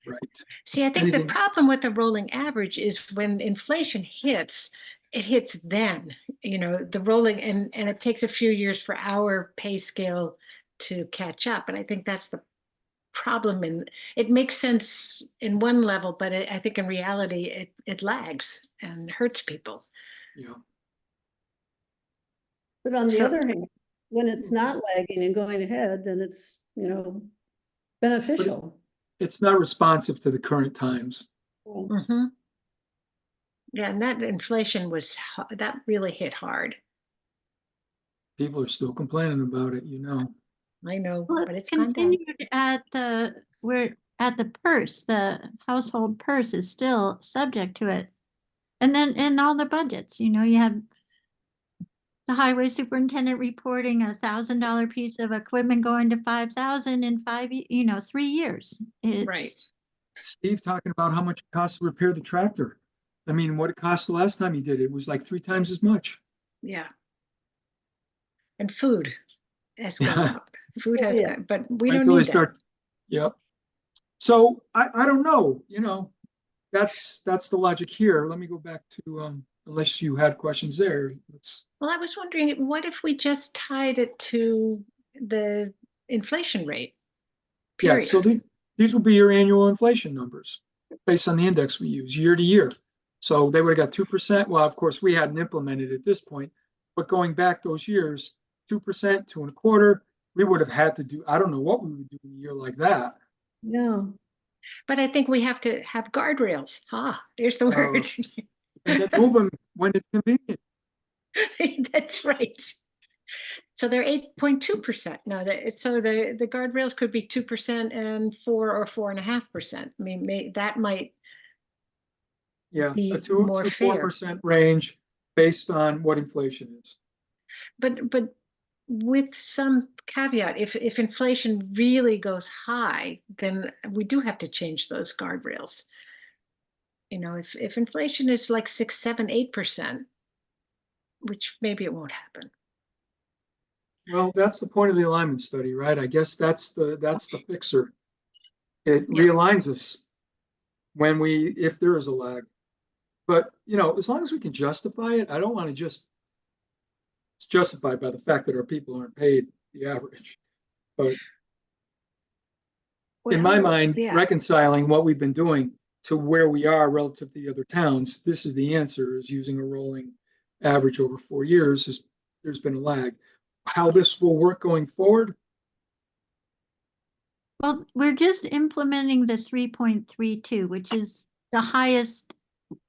right. See, I think Anything- the problem with the rolling average is when inflation hits, it hits then, the rolling, and it takes a few years for our pay scale to catch up. And I think that's the problem. And it makes sense in one level, but I think in reality, it lags and hurts people. Yeah, But on the So- other hand, when it's not lagging and going ahead, then it's, beneficial. it's not responsive to the current times. Mhm. Yeah, and that inflation that really hit hard. People are still complaining about it, I know, Well, but it's it's gone down. continued at the purse, the household purse is still subject to it. And then in all the budgets, you have the highway superintendent reporting $1,000 piece of equipment going to 5,000 in 3 years. Right. Steve talking about how much it costs to repair the tractor. I mean, what it cost the last time he did it was like 3 times as much. Yeah. And food has gone Yeah. up. Food has Yeah. gone, but we Right don't till they need that. start. Yep. So I don't know, that's the logic here. Let me go back to, unless you had questions there. Well, I was wondering, what if we just tied it to the inflation rate? Yeah, Period. so these will be your annual inflation numbers based on the index we use year to year. So they would have got 2%. Well, of course, we hadn't implemented at this point, but going back those years, 2%, 2.25%, we would have had to do, I don't know what we would do in a year like that. Yeah. But I think we have to have guardrails. There's the word. And then move them when it's convenient. That's right. So they're 8.2% now. So the guardrails could be 2% and 4 or 4.5%. I mean, that might Yeah, be a 2 more to fair. 4% range based on what inflation is. But with some caveat, if inflation really goes high, then we do have to change those guardrails. If inflation is like 6, 7, 8%, which maybe it won't happen. Well, that's the point of the alignment study, right? I guess that's the fixer. It Yeah. realigns us if there is a lag. But, as long as we can justify it, I don't want to just, it's justified by the fact that our people aren't paid the average. But in my Well, mind, yeah. reconciling what we've been doing to where we are relative to the other towns, this is the answer, is using a rolling average over 4 years. There's been a lag. How this will work going forward, Well, we're just implementing the 3.32, which is the highest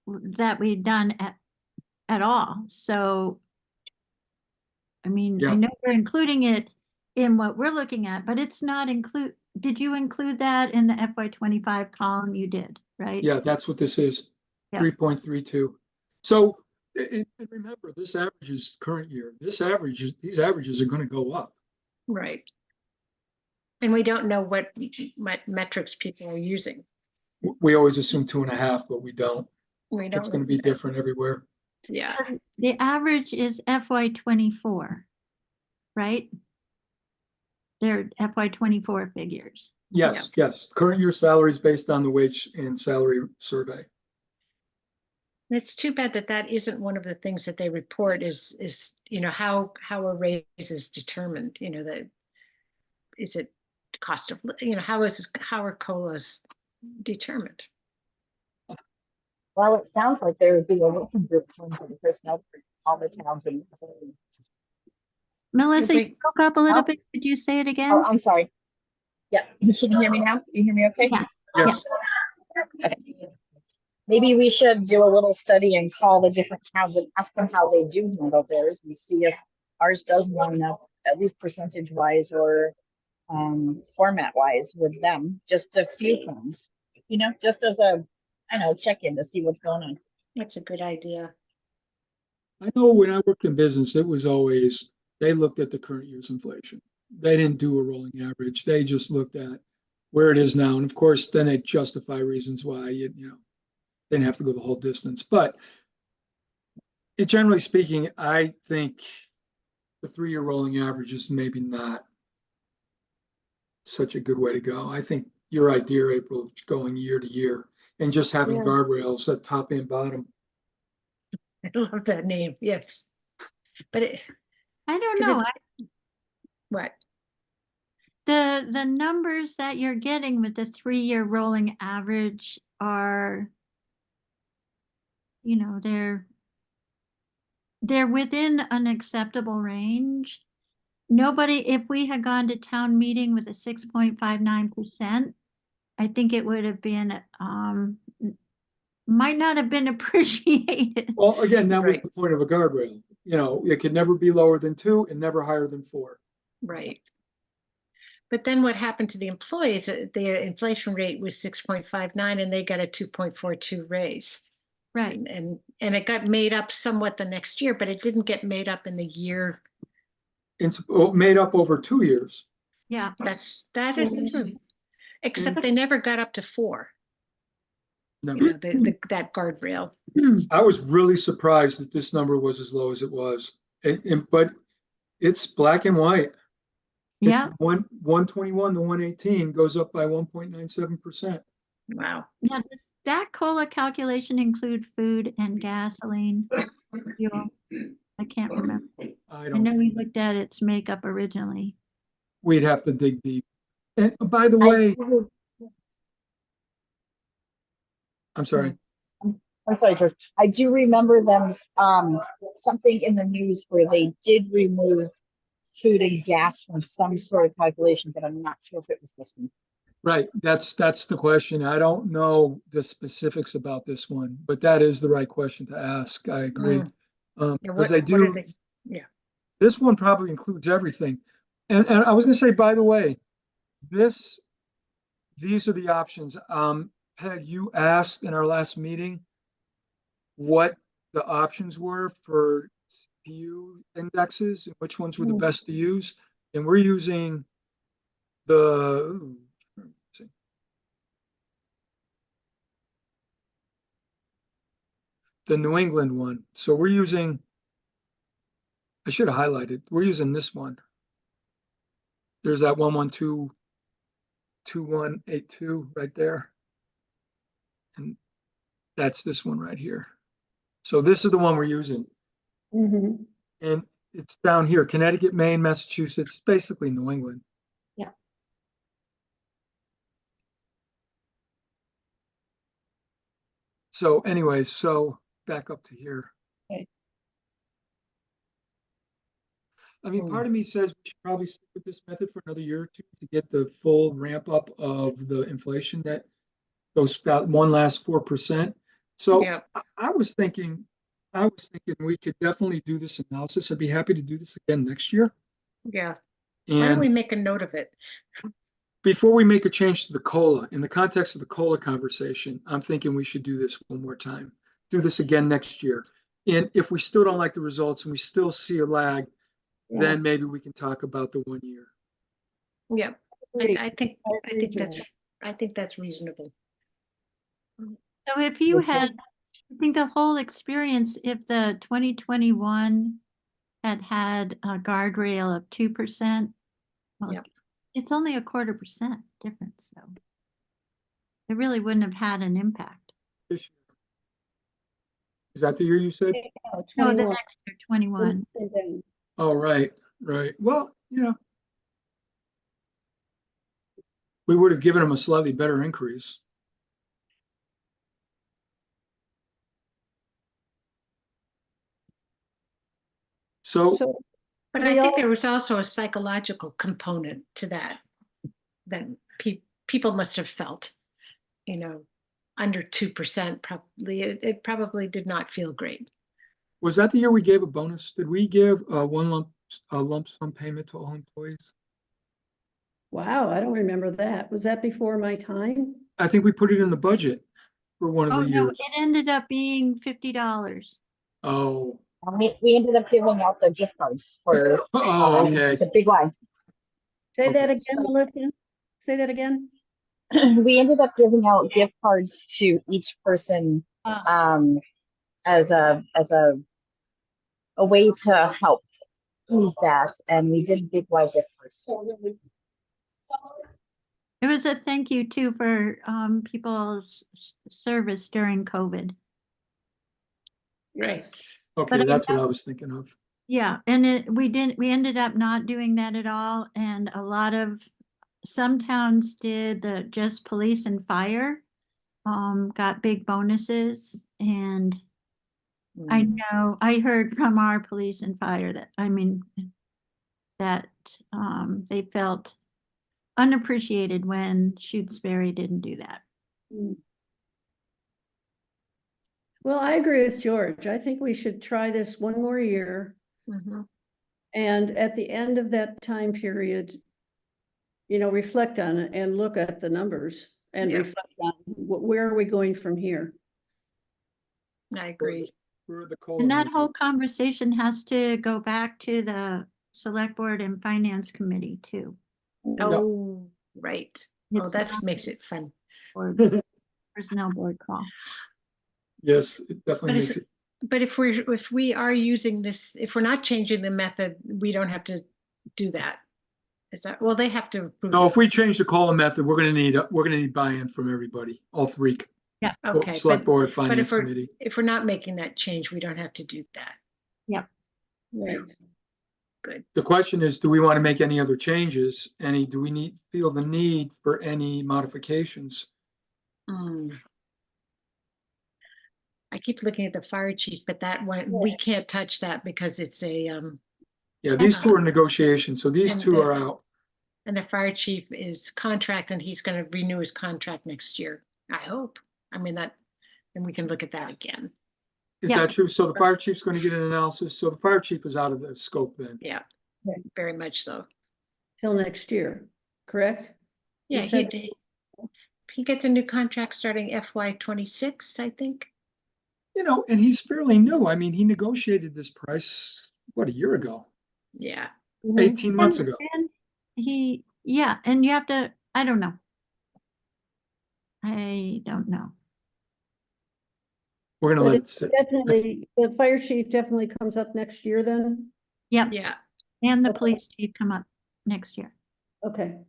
that we've done at all. So, I mean, Yeah. I know we're including it in what we're looking at, but it's not did you include that in the FY25 column? You did, right? Yeah, that's what this is, Yeah. 3.32. So, and remember, this average is current year. These averages are going to go up. Right. And we don't know what metrics people are using. We always assume 2.5, but we don't. We It's don't. going to be different everywhere. Yeah. So the average is FY24, right? They're FY24 figures. Yes, yes. Current year salaries based on the wage and salary survey. It's too bad that that isn't one of the things that they report is, how a raise is determined, that is it cost of, how are COLAs determined? Well, it sounds like there would be a working group formed for the personnel for all the towns in. Melissa, They- you broke up a little Oh. bit. Could you say it again? Oh, I'm sorry. Yeah, can you hear me now? Can you hear me okay? Yeah. Yes. Okay. Maybe we should do a little study and call the different towns and ask them how they do handle theirs and see if ours does line up, at least percentage wise or format wise with them. Just a few times, just as a, I don't know, check in to see what's going on. That's a good idea. I know when I worked in business, it was always, they looked at the current year's inflation. They didn't do a rolling average. They just looked at where it is now. And of course, then they justify reasons why, didn't have to go the whole distance. But generally speaking, I think the 3-year rolling average is maybe not such a good way to go. I think your idea, April, of going year to year and just having Yeah. guardrails at top and bottom. I love that name. Yes. But I don't Is know. what? The numbers that you're getting with the 3-year rolling average are, they're within an acceptable range. If we had gone to town meeting with a 6.59%, I think it would have been, might not have been appreciated. Well, again, that was Right. the point of a guardrail. It could never be lower than 2 and never higher than 4. Right. But then what happened to the employees? The inflation rate was 6.59 and they got a 2.42 raise. Right. And it got made up somewhat the next year, but it didn't get made up in the year. It's made up over 2 years. Yeah. That is true. Except they never got up to 4. No. That guardrail. I was really surprised that this number was as low as it was. But it's black and white. Yeah. It's 121 to 118 goes up by 1.97%. Wow. Now, does that COLA calculation include food and gasoline? Fuel? I can't remember. I I don't, know we looked at its makeup originally. we'd have to dig deep. And by the way, I'm sorry. I'm sorry, George. I do remember them, something in the news where they did remove food and gas from some sort of calculation, but I'm not sure if it was this one. Right. That's the question. I don't know the specifics about this one, but that is the right question to ask. I agree. Yeah, Because what they are do, they? Yeah. this one probably includes everything. And I was going to say, by the way, these are the options. Peg, you asked in our last meeting what the options were for CPU indexes and which ones were the best to use. And we're using the New England one. So we're using, I should have highlighted, we're using this one. There's that 1122182 right there. And that's this one right here. So this is the one we're using. Mhm. And it's down here, Connecticut, Maine, Massachusetts, basically New England. Yeah. So anyways, so back up to here. Okay. I mean, part of me says we should probably stick with this method for another year or two to get the full ramp up of the inflation that goes about one last 4%. So Yeah. I was thinking we could definitely do this analysis. I'd be happy to do this again next year. Yeah. Why don't we And make a note of it? before we make a change to the COLA, in the context of the COLA conversation, I'm thinking we should do this one more time. Do this again next year. And if we still don't like the results and we still see a lag, Yeah. then maybe we can talk about the 1 year. Yeah, Agreed. I think, I think that's, Reasonable. I think that's reasonable. So if you What's that? had, I think the whole experience, if the 2021 had a guardrail of 2%, well, Yep. it's only a 1/4% difference, though. It really wouldn't have had an impact. This year. Is that the year you said? No, the 21. next year, 21. Same thing. Oh, right, right. Well, we would have given them a slightly better increase. So, So, But we I think all- there was also a psychological component to that people must have felt, under 2% probably. It probably did not feel great. was that the year we gave a bonus? Did we give a lump sum payment to all employees? wow, I don't remember that. Was that before my time? I think we put it in the budget for one of Oh, the no, years. it ended up being $50. Oh, We ended up giving out the gift cards for, oh, okay. it's a big line. Say that Okay. again, Melissa. Say that again. We ended up giving out gift cards to each person, as a way to help ease that, and we did big wide gift cards. It was a thank you too for people's service during COVID. Yes. Okay, But I that's what know- I was thinking of. Yeah, and we ended up not doing that at all, and some towns did the just police and fire, got big bonuses, and I know, I heard from our police and fire that they felt unappreciated when Shutesbury didn't do that. Well, I agree with George. I think we should try this one more year. Mhm. And at the end of that time period, reflect on it and look at the numbers and Yep. reflect on where are we going from here? I agree. For the COLA And that review. whole conversation has to go back to the select board and finance committee too. Oh, right. Oh, It's that not makes it fun. a personnel board call. Yes, it definitely But makes is it. But if we are using this, if we're not changing the method, we don't have to do that. Is that, well, they have to approve No, it. if we change the COLA method, we're gonna need buy-in from everybody, all three. Okay, Select board, but finance if we're, committee. if we're not making that change, we don't have to do that. Right. Good. The question is, do we want to make any other changes? Do we feel the need for any modifications? I keep looking at the fire chief, but that one, we Yes. can't touch that because it's a, Yeah, these two are negotiations, so these And two the- are out. and the fire chief is contract and he's gonna renew his contract next year. I hope. And we can look at that again. Is Yeah. that true? So the fire chief's going to get an analysis. So the fire chief is out of the scope then. Yeah, Okay. very much so. Till next year, correct? You Yeah, said- he gets a new contract starting FY 26, I think. And he's fairly new. I mean, he negotiated this price, what, a year ago, Yeah. Mhm. 18 months ago. And and you have to, I don't know. I don't know. We're gonna But let it it's sit. definitely, the fire chief definitely comes up next year then? Yep, Yeah. and the Okay. police chief come up next year. Okay.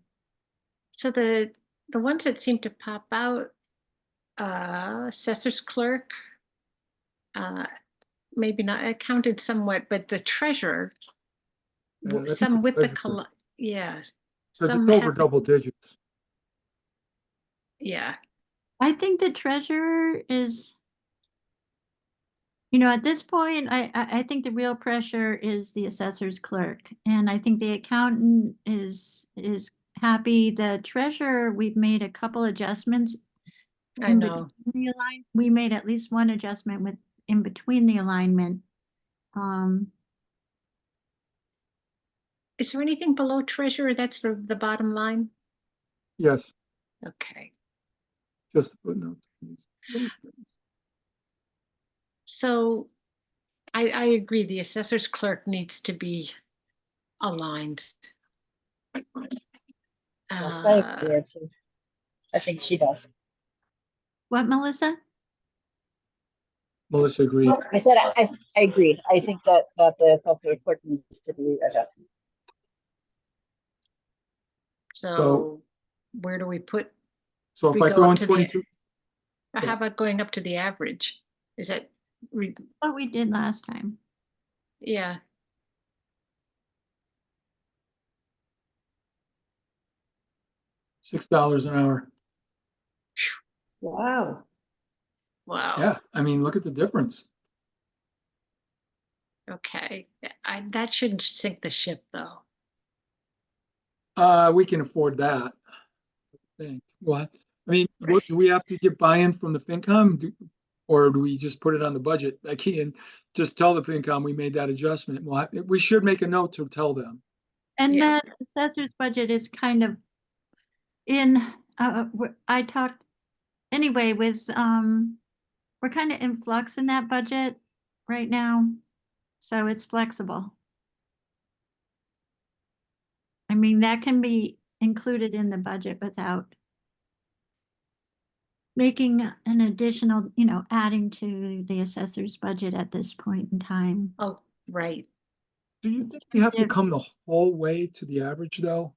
So the ones that seem to pop out, assessor's clerk, maybe not accounted somewhat, but the treasurer, Yeah, I think some the with the, treasurer- yeah. Because Some it's over have, double digits. yeah, I think the treasurer is, at this point, I think the real pressure is the assessor's clerk. And I think the accountant is happy. The treasurer, we've made a couple adjustments. I know. We made at least one adjustment in between the alignment. is there anything below treasurer? That's the bottom line? Yes, Okay. just footnotes. So I agree, the assessor's clerk needs to be aligned. Yes, I agree there too. I think she does. What, Melissa? Melissa agreed. I said, I agreed. I think that the assessor clerk needs to be adjusted. So where do we put, So if we I go throw up in to the- 22, how about going up to the average? Is that, What we did last time. yeah, $6 an hour. Wow. wow. Yeah, I mean, look at the difference. Okay, that shouldn't sink the ship, though. We can afford that. I think. What? I mean, Right. what, do we have to get buy-in from the FinCom? Or do we just put it on the budget? I can't just tell the FinCom we made that adjustment. Well, we should make a note to tell them. And Yeah. that assessor's budget is kind of in, I talked, anyway, with, we're kind of in flux in that budget right now. So it's flexible. I mean, that can be included in the budget without making an additional, adding to the assessor's budget at this point in time. Oh, right. Do you It's think we just have to if- come the whole way to the average, though?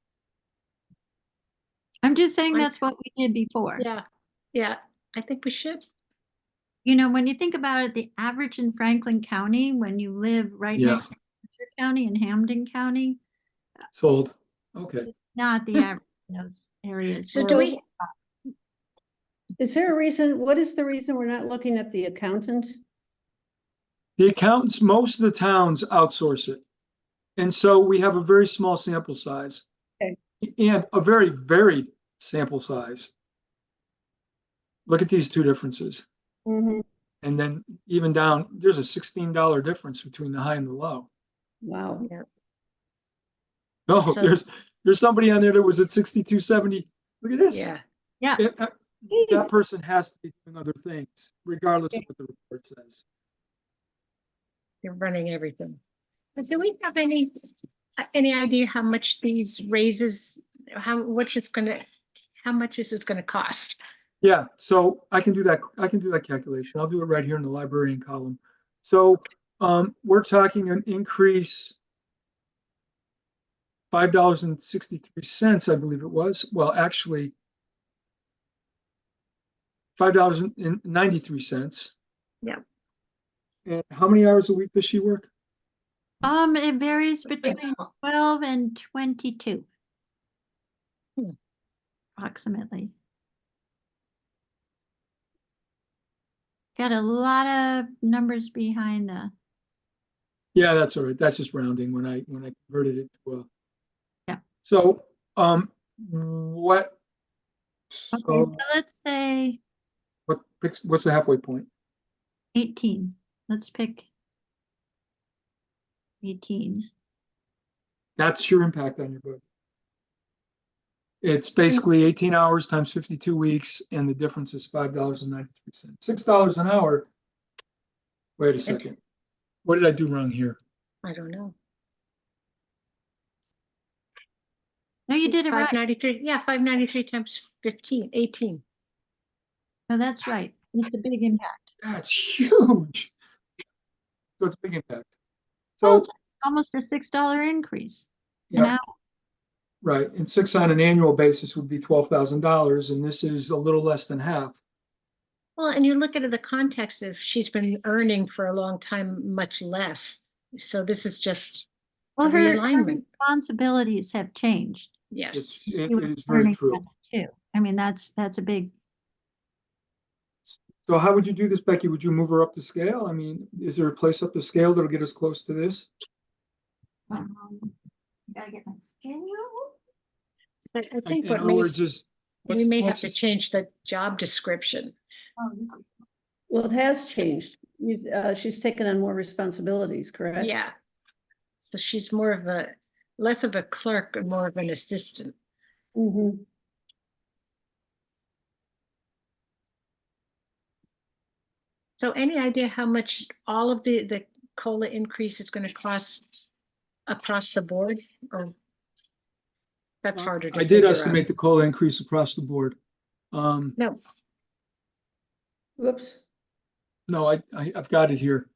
I'm just saying I- that's what we did before. Yeah, yeah, I think we should. When you think about it, the average in Franklin County, when you live right Yeah. next to Hampshire County and Hamden County, Sold. Okay. not the average in those areas. So We're do a we, little- Is there a reason, what is the reason we're not looking at the accountant? The accountants, most of the towns outsource it. And so we have a very small sample size. Okay. And a very varied sample size. Look at these two differences. Mhm. And then even down, there's a $16 difference between the high and the low. Wow. No, So- there's somebody on there that was at 62.70. Look at this. yeah, Yeah, That person has to be doing other things, regardless of what the report says. you're running everything. But do we have any idea how much these raises, how much is it gonna cost? Yeah, so I can do that. I can do that calculation. I'll do it right here in the librarian column. So we're talking an increase $5.63, I believe it was. Well, actually, $5.93. Yeah. And how many hours a week does she work? it varies between 12 and 22. Hmm. Approximately. Got a lot of numbers behind the, Yeah, that's all right. That's just rounding when I converted it to a. Yeah. So what? okay, So so let's say what's the halfway point? 18. Let's pick 18. That's your impact on your budget. It's basically 18 hours times 52 weeks, and the difference is $5.93. $6 an hour. Wait a second. What did I do wrong here? I don't know. No, you did it right. 593, yeah, 593 times 18. No, that's right. It's a big impact. That's huge. So it's a big impact. Well, So it's almost a $6 increase. an yeah, hour. right. And six on an annual basis would be $12,000, and this is a little less than half. Well, and you look at it in the context of she's been earning for a long time, much less. So this is just Well, a her realignment. responsibilities have changed. Yes. It She was is very earning true. less too. I mean, that's a big, So how would you do this, Becky? Would you move her up the scale? I mean, is there a place up the scale that'll get us close to this? gotta get my scale. But I In think what other words, is what's we the may have to closest- change the job description. Oh, this is- Well, it has changed. She's taken on more responsibilities, correct? Yeah. So she's more of a less of a clerk and more of an assistant. Mhm. So any idea how much all of the COLA increase is going to cost across the board, or that's harder to I did figure out? estimate the COLA increase across the board. No, Whoops. No, I've got it here.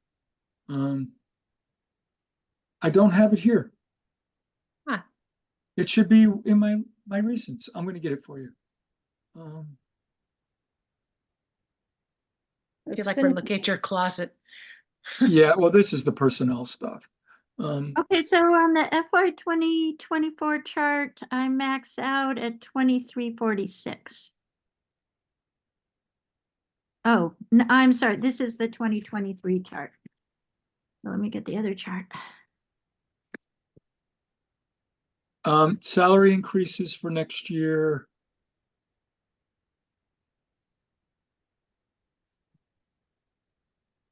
I don't have it here. Huh. It should be in my recents. I'm gonna get it for you. Um, I feel It's like we're fin- looking at your closet. yeah, well, this is the personnel stuff. Okay, so on the FY 2024 chart, I max out at 2346. Oh, I'm sorry, this is the 2023 chart. So let me get the other chart. Salary increases for next year.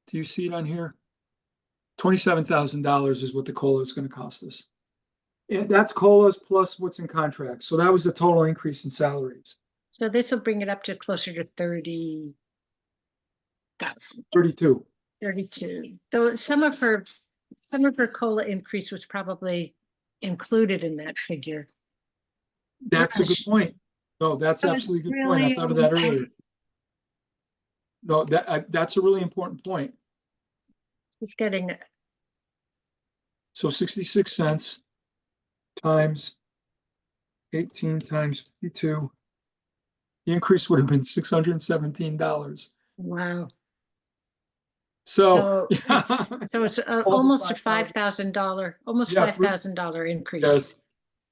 Do you see it on here? $27,000 is what the COLA is gonna cost us. And that's COLAs plus what's in contract. So that was the total increase in salaries, So this will bring it up to closer to 30,000, 32. 32. Though some of her COLA increase was probably included in that figure. That's a good point. No, that's So it's absolutely a good point. I really thought of that only- earlier. No, that's a really important point. It's getting, So 66 cents times 18 times 52. The increase would have been $617. wow. So, So it's almost a $5,000, almost Yeah, $5,000 increase. yes,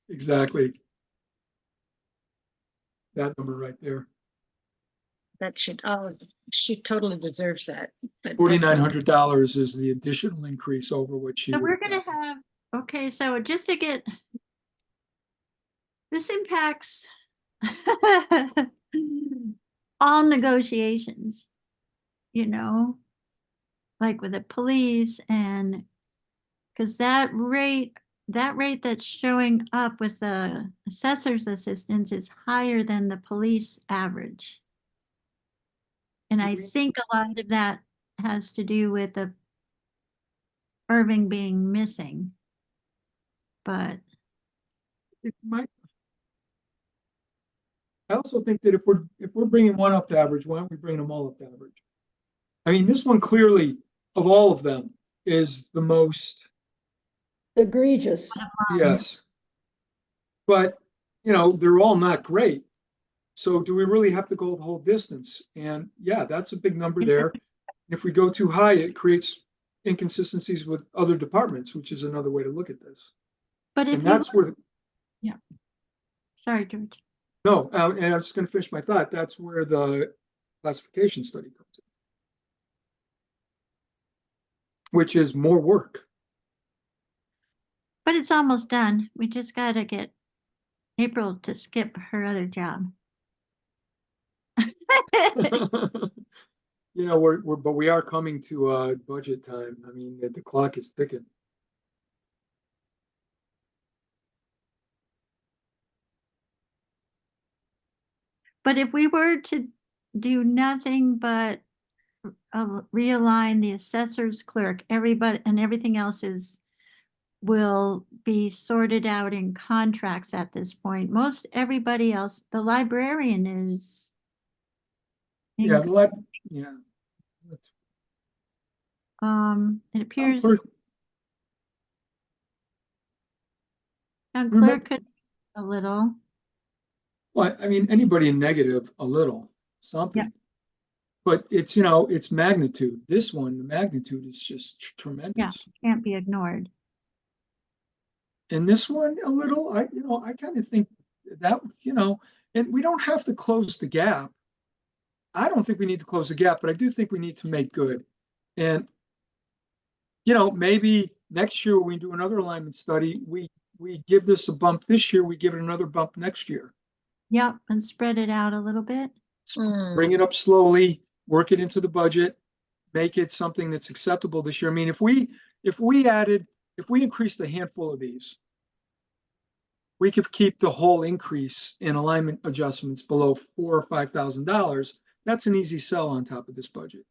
exactly. That number right there. That should, oh, she totally deserves that. But that's not- $4,900 is the additional increase over what she So would we're have gonna gotten. have, okay, so just to get, this impacts all negotiations, like with the police and, because that rate that's showing up with the assessor's assistants is higher than the police average. And I think a lot of that has to do with the Irving being missing. But It might. I also think that if we're bringing one up to average, why aren't we bringing them all up to average? I mean, this one clearly, of all of them, is the most, Egregious. yes. But, they're all not great. So do we really have to go the whole distance? And yeah, that's a big number there. If we go too high, it creates inconsistencies with other departments, which is another way to look at this. if And you, that's where, sorry, George. no, and I'm just gonna finish my thought. That's where the classification study comes in. Which is more work. But it's almost done. We just gotta get April to skip her other job. But we are coming to budget time. I mean, the clock is ticking. But if we were to do nothing but realign the assessor's clerk, everybody and everything else will be sorted out in contracts at this point. Most everybody else, the librarian is. Yeah, yeah. It appears. Clerk- Town remember- clerk could a little. Well, I mean, anybody in negative, a little, something. Yeah. But it's magnitude. This one, the magnitude is just tremendous. Can't be ignored. And this one, a little, I kind of think that, and we don't have to close the gap. I don't think we need to close the gap, but I do think we need to make good. And, maybe next year when we do another alignment study, we give this a bump this year, we give it another bump next year. Yep, and spread it out a little bit. Bring it up slowly, work it into the budget, make it something that's acceptable this year. I mean, if we increased a handful of these, we could keep the whole increase in alignment adjustments below $4,000 or $5,000. That's an easy sell on top of this budget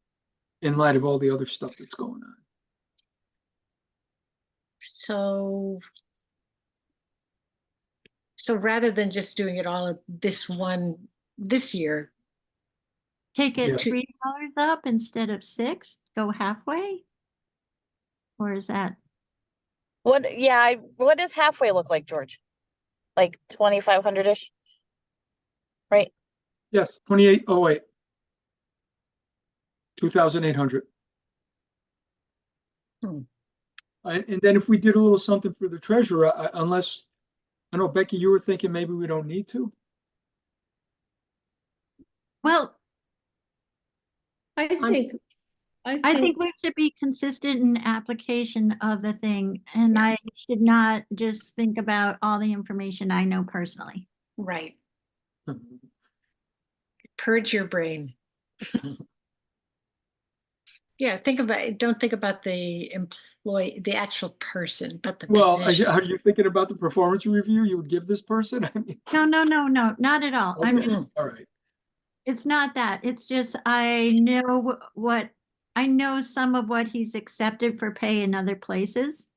in light of all the other stuff that's going on. So rather than just doing it all at this year, Take it Yeah. $3 up instead of 6, go halfway? Or is that, What, yeah, what does halfway look like, George? Like 2,500-ish? Right? Yes, 2808. 2,800. Hmm. And then if we did a little something for the treasurer, unless, I know Becky, you were thinking maybe we don't need to. well, I I think we should be consistent in application of the thing, and Yeah. I should not just think about all the information I know personally. right, purge your brain. Yeah, don't think about the employee, the actual person, but the Well, position. are you thinking about the performance review you would give this person? I mean, No, not at all. I'm okay, just, all right. it's not that. It's just I know what, I know some of what he's accepted for pay in other places.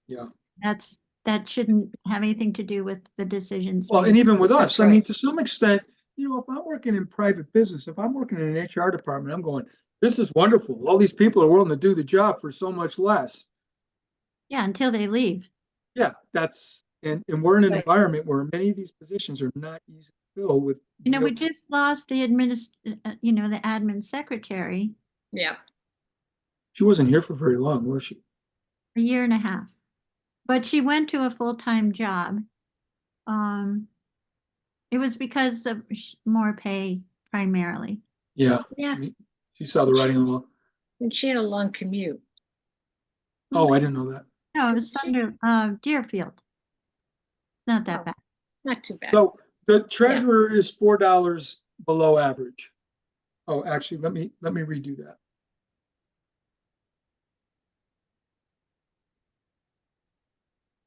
Yeah. That shouldn't have anything to do with the decisions Well, made. and even with us, That's I mean, right. to some extent, if I'm working in private business, if I'm working in an HR department, I'm going, this is wonderful. All these people are willing to do the job for so much less. Yeah, until they leave. Yeah, and we're in an Right. environment where many of these positions are not easy to fill with. We real- just lost the the admin secretary Yeah, She wasn't here for very long, was she? a year and a half. But she went to a full-time job. It was because of more pay primarily. Yeah. yeah, I mean, she saw the writing on the wall. and she had a long commute. Oh, I didn't know that. No, it was under Deerfield. Not that Oh. bad. Not too bad. So the treasurer is $4 below average. Oh, actually, let me redo that.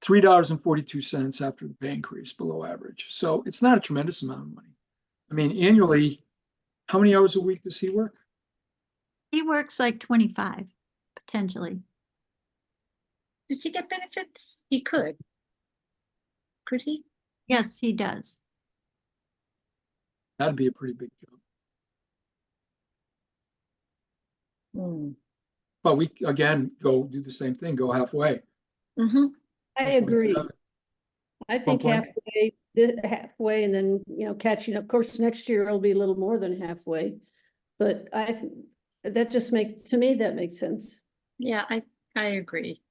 $3.42 after the pay increase below average. So it's not a tremendous amount of money. I mean, annually, how many hours a week does he work? He works like 25, potentially. Does he get benefits? He could. Could he? Yes, he does. That'd be a pretty big jump. Hmm. But we, again, go do the same thing, go halfway. Mm-hmm. I agree. 1.7. I think 1.7. halfway and then, catching up. Of course, next year it'll be a little more than halfway. But that just to me, that makes sense. Yeah, I agree.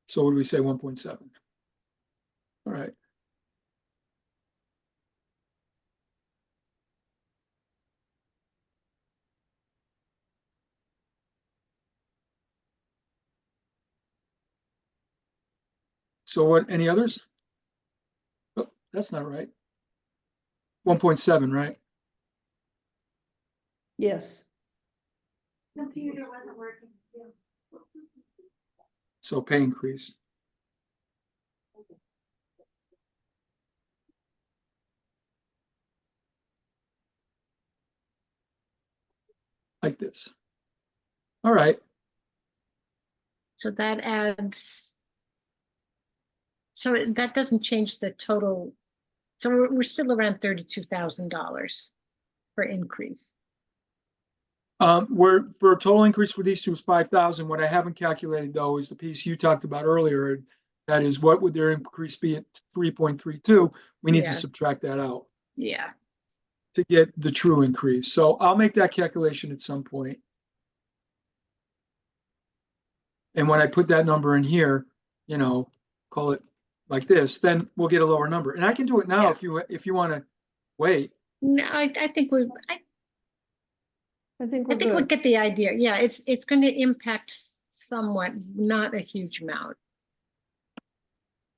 So what do we say, 1.7? All right. So what, any others? Oh, that's not right. 1.7, right? Yes. Computer wasn't working. So pay increase. Like this. All right. So that adds. So that doesn't change the total. So we're still around $32,000 for increase. We're for a total increase for these two is 5,000. What I haven't calculated though is the piece you talked about earlier. That is, what would their increase be at 3.32? We need to Yeah. subtract that out Yeah. to get the true increase. So I'll make that calculation at some point. And when I put that number in here, call it like this, then we'll get a lower number. And I can do it now Yeah. if you want to wait. No, I think we. I think I we're think we'll good. get the idea. Yeah, it's going to impact somewhat, not a huge amount.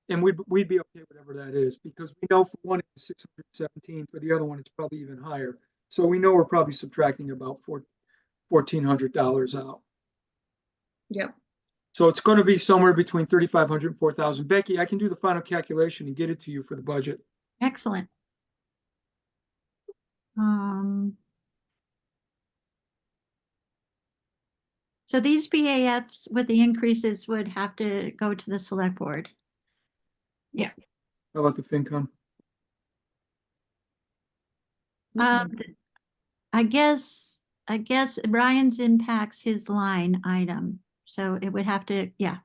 And we'd be okay whatever that is, because we know for one it's 617, for the other one it's probably even higher. So we know we're probably subtracting about $1,400 out. Yep. So it's going to be somewhere between 3,500 and 4,000. Becky, I can do the final calculation and get it to you for the budget. Excellent. So these BAFs with the increases would have to go to the select board. How about the FinCom? I guess Ryan's impacts his line item, so it would have to, yeah.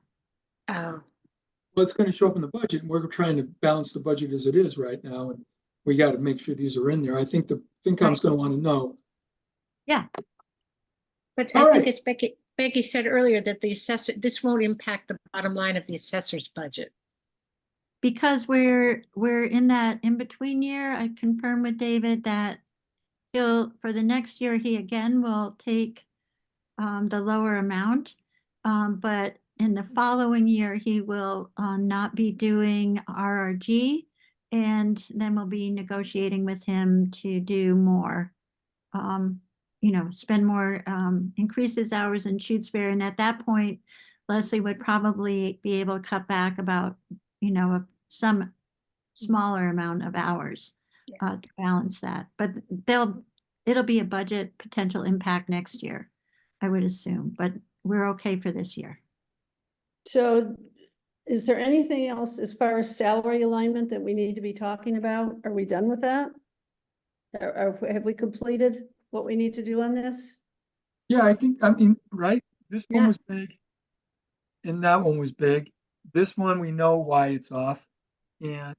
Oh, Well, it's going to show up in the budget, and we're trying to balance the budget as it is right now, and we got to make sure these are in there. I think the FinCom's going to want to know. Yeah, but All I think right. as Becky said earlier, that the assessor, this won't impact the bottom line of the assessor's budget. because we're in that in-between year. I confirmed with David that for the next year, he again will take the lower amount. But in the following year, he will not be doing RRG. And then we'll be negotiating with him to do more, spend more, increase his hours in Shutesbury. And at that point, Leslie would probably be able to cut back about, some smaller amount of hours to balance that. But it'll be a budget potential impact next year, I would assume, but we're okay for this year. So is there anything else as far as salary alignment that we need to be talking about? Are we done with that? Have we completed what we need to do on this? Yeah, I mean, right? This one Yeah. was big. And that one was big. This one, we know why it's off. And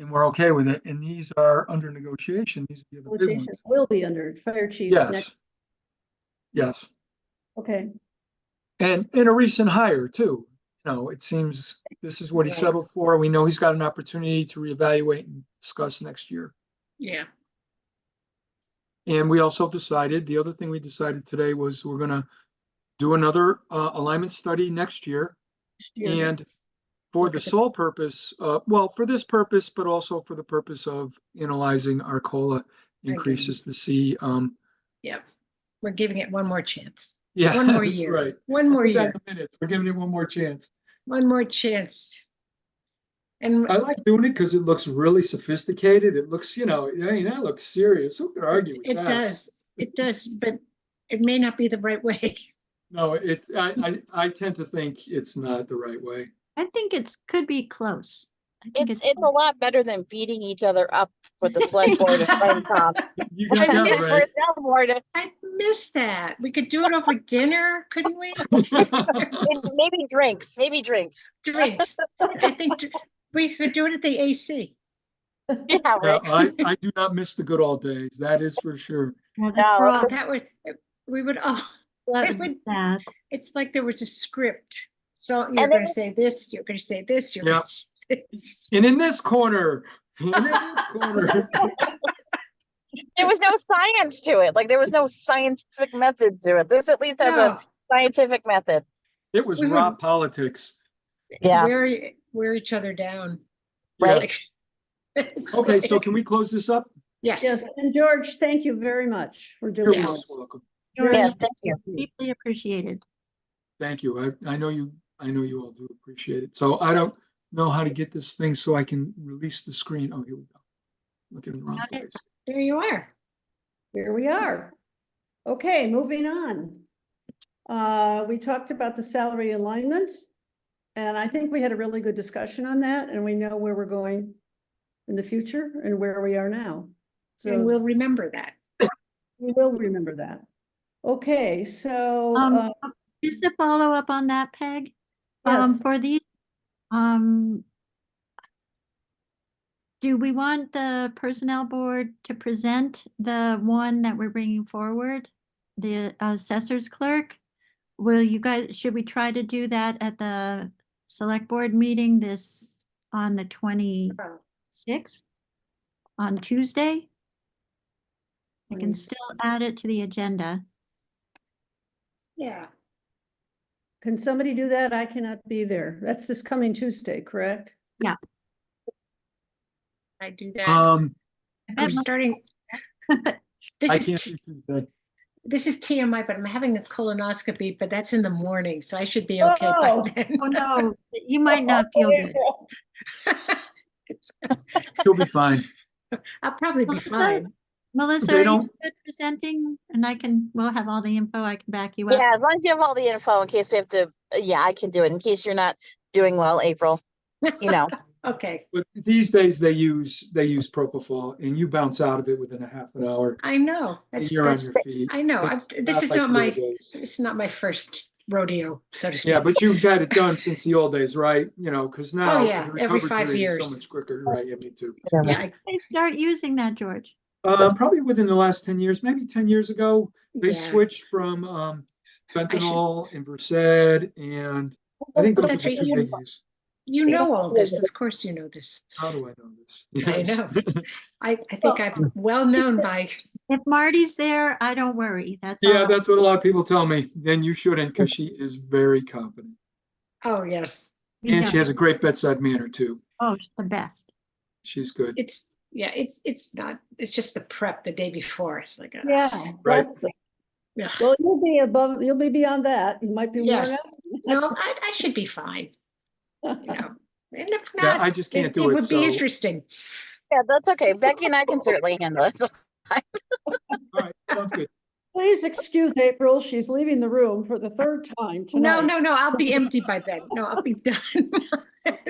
we're okay with it. And these are under negotiation. These are the other big ones. Negotiations will be under fire chief Yes. next. Yes. Okay, And a recent hire too. It seems this is what he Right. settled for. We know he's got an opportunity to reevaluate and discuss next year. Yeah. And we also decided, the other thing we decided today was we're gonna do another alignment study next year. next year. And for the sole purpose, well, for this purpose, but also for the purpose of analyzing our COLA increases to see, Yep. We're giving it one more chance. yeah, One more that's year. right. One more Put that year. in the minutes. We're giving it one more chance. One more chance. And I like doing it because it looks really sophisticated. It looks, I mean, that looks serious. Who could argue with it that? does, but it may not be the right way. No, I tend to think it's not the right way. I think could be close. I think It's a lot better than beating each other up with the select board and FinCom. You got I that miss right. I miss that. We could do it over dinner, couldn't we? Maybe drinks, Drinks. I think we could do it at the AC. Yeah, Yeah, right. I do not miss the good old days. That is for sure. Yeah, No, we're all That would, we would, glad would- with that. it's like there was a script. So you're And going then- to say this, you're going to say this, you're Yeah. going to say this. And in this corner, and in this corner. There was no science to it. Like there was no scientific method to it. This at least has No. a scientific method. It was We raw would- politics. Yeah. Wear each other down. Yeah. Right. It's Okay, so like- can we close this up? Yes. Yes, and George, thank you very much for You're doing Yes. most this. welcome. Yeah, thank you. Deeply appreciated. Thank you. I know you all do appreciate it. So I don't know how to get this thing so I can release the screen. Oh, here we go. Looking in the wrong Got it. place. There you are. Here we are. Okay, moving on. We talked about the salary alignment. And I think we had a really good discussion on that, and we know where we're going in the future and where we are now. And So we'll remember that. we will remember that. Okay, so, Just to follow up on that, Peg, yes, for these, do we want the personnel board to present the one that we're bringing forward, the assessor's clerk? Should we try to do that at the select board meeting on the 26th, on Tuesday? I can still add it to the agenda. Yeah. can somebody do that? I cannot be there. That's this coming Tuesday, correct? I do that. Um, I I'm bet my- starting. I This can't is, do Tuesday. This is TMI, but I'm having a colonoscopy, but that's in the morning, so I should be okay by Oh. then. Oh, no, you might not feel good. You'll be fine. I'll probably be Melissa? fine. Melissa, They are you don't- good presenting? And we'll have all the info. I can back you up. Yeah, as long as you have all the info in case we have to, yeah, I can do it in case you're not doing well, April. You know, Okay, But these days they use propofol, and you bounce out of it within a half an hour, I know. and you're on your feet. I know. It's This is like not the my, old days. it's not my first rodeo, so to speak. Yeah, but you've had it done since the old days, right? You know, because now Oh, yeah, the every recovery 5 period is so years. much quicker, right? Yeah, me too. Yeah, I- They start using that, George. Probably within the last 10 years, maybe 10 years ago, they yeah. switched from fentanyl and Versed, and I Oh, think those are that's the right. two big use. You know all this. Of course you know this. How do I know this? I Yes. know. I think I'm well known by, If Marty's there, I don't worry. That's Yeah, all. that's what a lot of people tell me. Then you shouldn't, because she is very competent. oh, yes. We And know. she has a great bedside manner too. Oh, she's the best. She's good. It's not, it's just the prep the day before. It's like, Yeah, Right. that's the, yeah. well, you'll be beyond that. You might be worn Yes. out. No, I should be fine, you know. And if Yeah, not, I just can't do it it, would be so- interesting. yeah, that's okay. Becky and I can certainly handle it. So All right, sounds good. Please excuse April. She's leaving the room for the third time No, tonight. no, I'll be empty by then. No, I'll be done.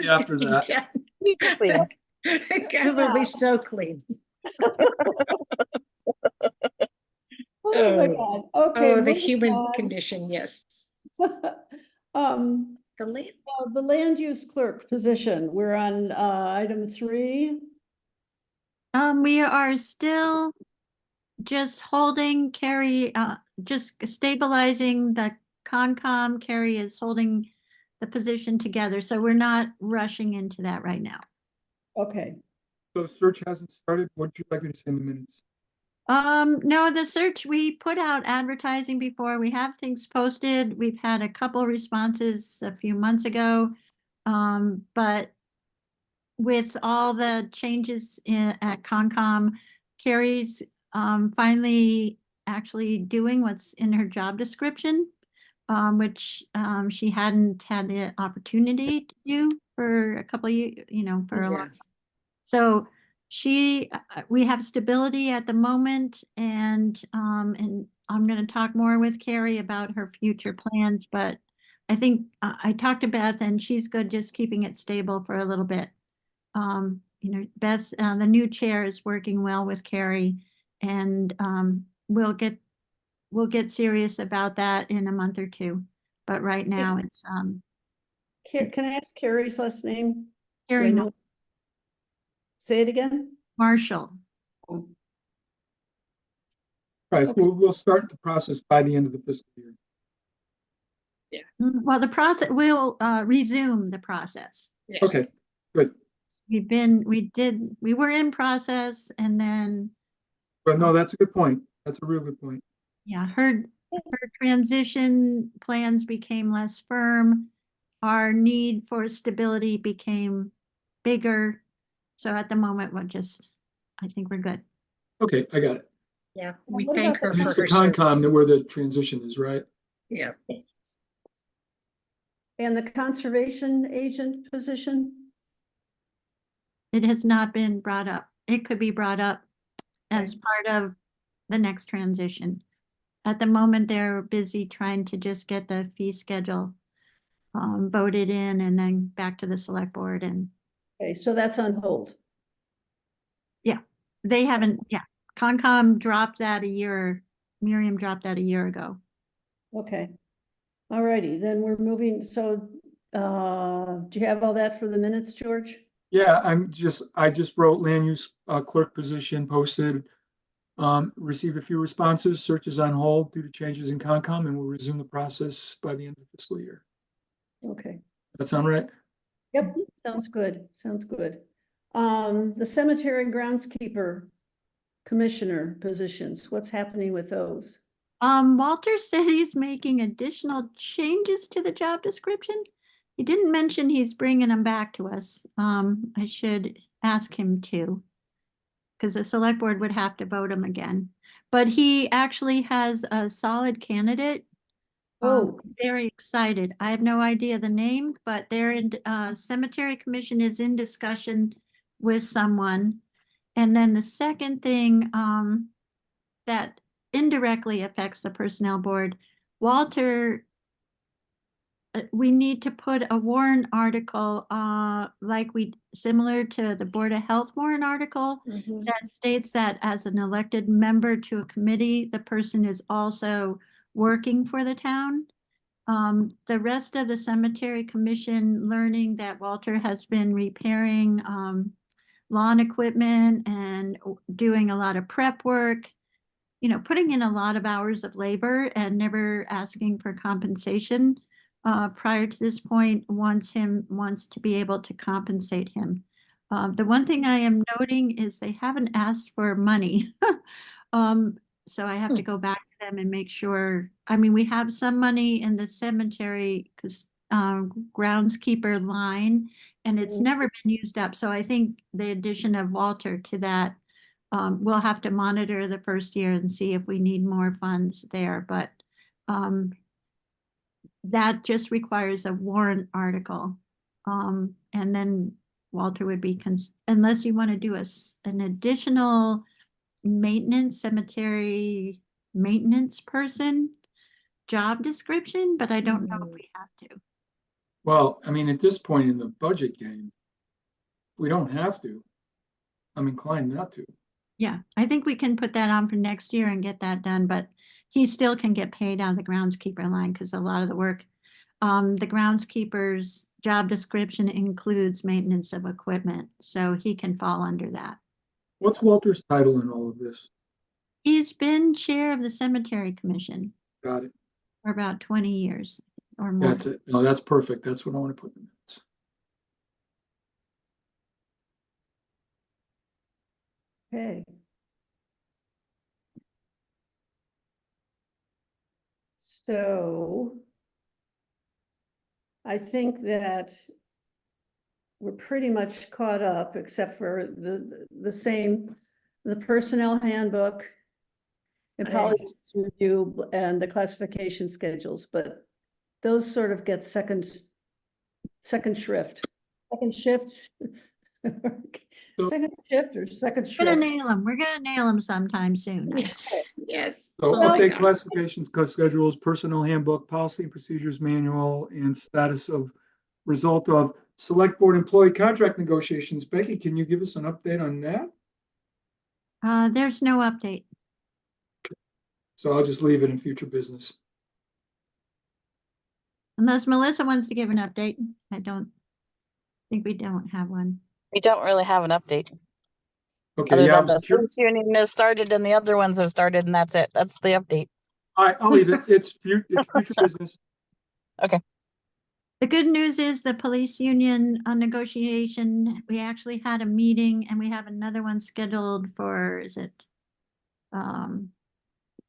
After Be that. done. you can clean. I will be so clean. Oh my Oh. God. Okay. Oh, the moving human on. condition, yes. Um, The land, the land use clerk position, we're on, item 3. We are still just holding Carrie, just stabilizing the Concom. Carrie is holding the position together, so we're not rushing into that right now. Okay, So search hasn't started. What would you like me to say in the minutes? No, the search, we put out advertising before. We have things posted. We've had a couple responses a few months ago. But with all the changes at Concom, Carrie's finally actually doing what's in her job description, which she hadn't had the opportunity to do for a couple of years, for a long yeah. time. So we have stability at the moment, and I'm going to talk more with Carrie about her future plans, but I think I talked to Beth, and she's good just keeping it stable for a little bit. Beth, the new chair, is working well with Carrie, and we'll get serious about that in a month or two. But right now it's can I ask Carrie's last name? Do I Carrie know? Say it again? Marshall. All right, so we'll start the process by the end of the fiscal year. Well, the process, we'll resume the process. Yes. Okay, good. We were in process, and then, But no, that's a good point. That's a real good point. yeah, her transition plans became less firm. Our need for stability became bigger. So at the moment, I think we're good. Okay, I got it. Yeah, we What thank about her the And for it's the her Concom service. where the transition is, right? Yeah, Yes. And the conservation agent position? It has not been brought up. It could be brought up as part of the next transition. At the moment, they're busy trying to just get the fee schedule voted in, and then back to the select board. And Okay, so that's on hold. they haven't, Concom dropped that Miriam dropped that a year ago. Okay. All righty, then we're moving, so, do you have all that for the minutes, George? Yeah, I just wrote land use clerk position posted. Received a few responses. Search is on hold due to changes in Concom, and we'll resume the process by the end of the fiscal year. Okay. That sound right? Yep, sounds good, sounds good. The cemetery groundskeeper commissioner positions, what's happening with those? Walter said he's making additional changes to the job description. He didn't mention he's bringing them back to us. I should ask him to. because the select board would have to vote him again. But he actually has a solid candidate. Oh, Very excited. I have no idea the name, but they're in, Cemetery Commission is in discussion with someone. And then the second thing, that indirectly affects the personnel board, Walter, we need to put a warrant article, similar to the Board of Health warrant article Mhm. that states that as an elected member to a committee, the person is also working for the town. The rest of the cemetery commission, learning that Walter has been repairing, lawn equipment and doing a lot of prep work, putting in a lot of hours of labor and never asking for compensation. Prior to this point, wants to be able to compensate him. The one thing I am noting is they haven't asked for money. So I have to go back to them and make sure, I mean, we have some money in the cemetery because groundskeeper line, and it's never been used up. So I think the addition of Walter to that, we'll have to monitor the first year and see if we need more funds there, but that just requires a warrant article. And then Walter would be, unless you want to do an additional cemetery maintenance person job description, but I don't know if we have to. Well, I mean, at this point in the budget game, we don't have to. I'm inclined not to. Yeah, I think we can put that on for next year and get that done, but he still can get paid on the groundskeeper line because a lot of the work, the groundskeeper's job description includes maintenance of equipment, so he can fall under that. What's Walter's title in all of this? He's been chair of the cemetery commission Got it. for about 20 years or more. That's it. No, that's perfect. That's what I want to put in the minutes. okay. So I think that we're pretty much caught up, except for the personnel handbook and I- policy review and the classification schedules, but those sort of get second shift. Second shift. So- Second shift or second We're gonna shift. nail him. We're gonna nail him sometime soon. Yes, yes. So Oh my update God. classifications, schedules, personnel handbook, policy and procedures manual, and status of result of select board employee contract negotiations. Becky, can you give us an update on that? There's no update. So I'll just leave it in future business. Unless Melissa wants to give an update. I don't think we don't have one. We don't really have an update. Okay, Other yeah, I than was the curious. police union has started and the other ones have started, and that's it. That's the update. All right, I'll leave it. It's future business. The good news is the police union negotiation, we actually had a meeting and we have another one scheduled for, is it?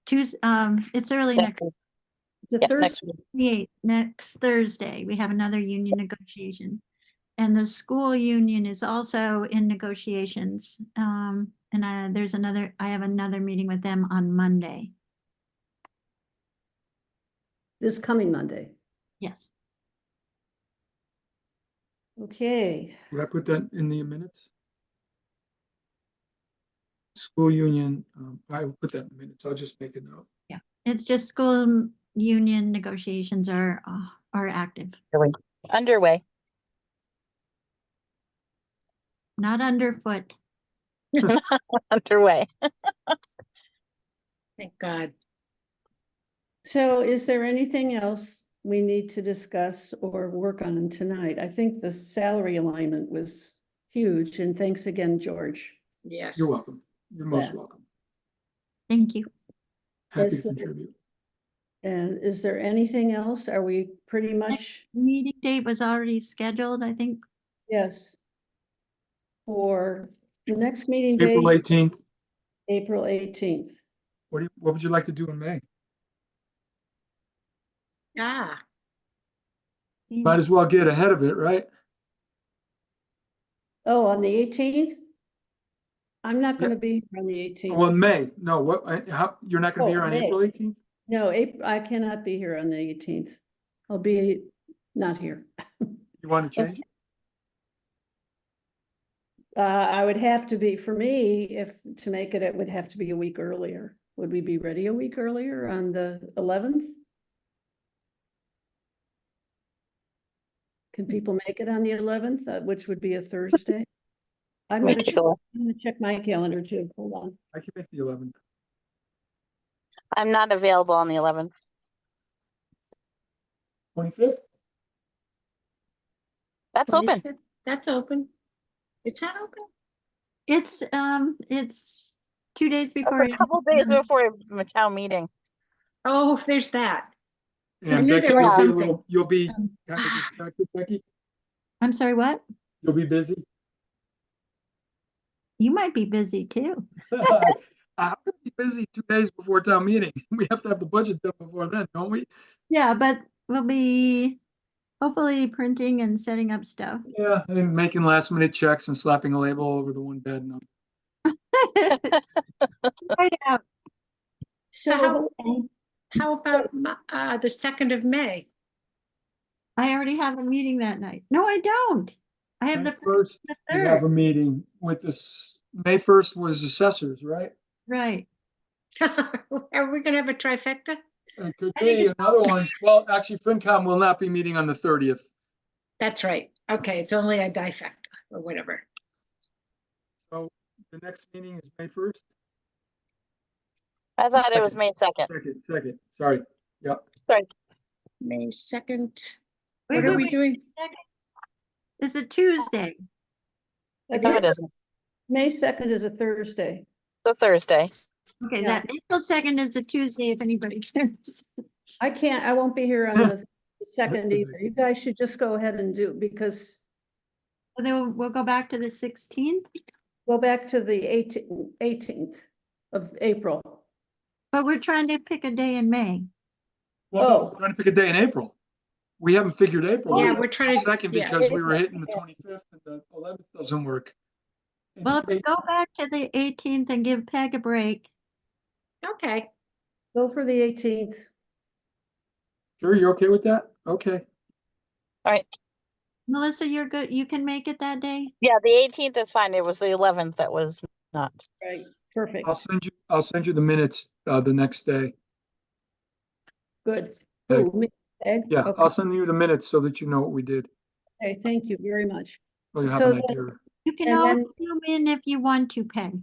Tuesday, it's early next, It's a Yeah, Thursday. next week. next Thursday, we have another union negotiation. And the school union is also in negotiations. And I have another meeting with them on Monday. This coming Monday. Yes. Okay, Did I put that in the minutes? School union, I will put that in the minutes. I'll just make a note. It's just school union negotiations are active, Underway. not underfoot. Underway. Thank God. so is there anything else we need to discuss or work on tonight? I think the salary alignment was huge, and thanks again, George. Yes. You're welcome. You're most Yeah. welcome. Thank you. Happy to Yes, contribute. And is there anything else? Are we pretty much, Meeting date was already scheduled, I think. yes? For the next meeting April date, 18th. April 18th. What would you like to do in May? Ah, Might as well get ahead of it, right? Oh, on the 18th? I'm not gonna be here on the Well, in 18th. May, no, how, you're not gonna be Oh, here on May. April 18th? No, I cannot be here on the 18th. I'll be not here. You want to change? I would have to be, for me, if, to make it, it would have to be a week earlier. Would we be ready a week earlier on the 11th? Can people make it on the 11th, which would be a Thursday? I'm Let me gonna take check, a look. I'm gonna check my calendar too. Hold on. I can make the 11th. I'm not available on the 11th. 25th? That's open. 25th. That's open. Is that open? It's 2 days That's before. a couple days before a town meeting. Oh, there's that. I And knew Becky, there was you'll something. be Um, kind of distracted, Becky? I'm sorry, what? You'll be busy? You might be busy too. I'm gonna be busy 2 days before town meeting. We have to have the budget done before then, don't we? Yeah, but we'll be hopefully printing and setting up stuff. Yeah, and making last minute checks and slapping a label over the one bed. No. Right out. So So, how about the 2nd of May? I already have a meeting that night. No, I don't. I have May the 1st, the we have a third. meeting with this, May 1st was assessors, right? Right. Are we gonna have a trifecta? It could I think be it's another okay. one. Well, actually, FinCom will not be meeting on the 30th. That's right. Okay, it's only a difecta or whatever. So the next meeting is May 1st? I thought it was May 2nd. Second, sorry. Yep. May 2nd. Wait, What are wait, we wait, doing? second. It's a Tuesday. I No, it guess isn't. May 2nd is a Thursday. The Thursday. Okay, Yeah. that April 2nd is a Tuesday if anybody cares. I won't be here on the 2nd Okay. either. You guys should just go ahead and do, because So then we'll go back to the 16th, go back to the 18th of April. but we're trying to pick a day in May. Well, Oh. we're trying to pick a day in April. We haven't figured April. Yeah, yet. we're trying to. Second, yeah. because we were hitting the 25th and the 11th doesn't work. And Well, if we May- go back to the 18th and give Peg a break, Okay, Go for the 18th. Sure, you're okay with that? Okay. All right. Melissa, you're good. You can make it that day? Yeah, the 18th is fine. It was the 11th that was not. Right, perfect, I'll send you the minutes the next day. good. Okay. Ooh, Peg? Yeah, Okay. I'll send you the minutes so that you know what we did. Okay, thank you very much. So you have So an then- idea. You can And always then- zoom in if you want to, Peg.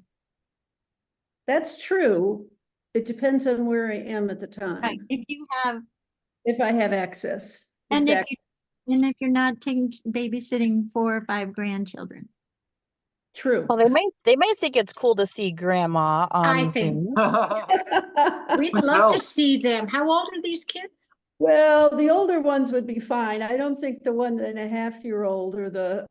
That's true. It depends on where I am at the Right, time, if you have, if I have access. and if Exactly, you, and if you're not taking babysitting 4 or 5 grandchildren. true. Well, they may think it's cool to see grandma I on think- Zoom. we'd What love to else? see them. How old are these kids? Well, the older ones would be fine. I don't think the 1.5-year-old or the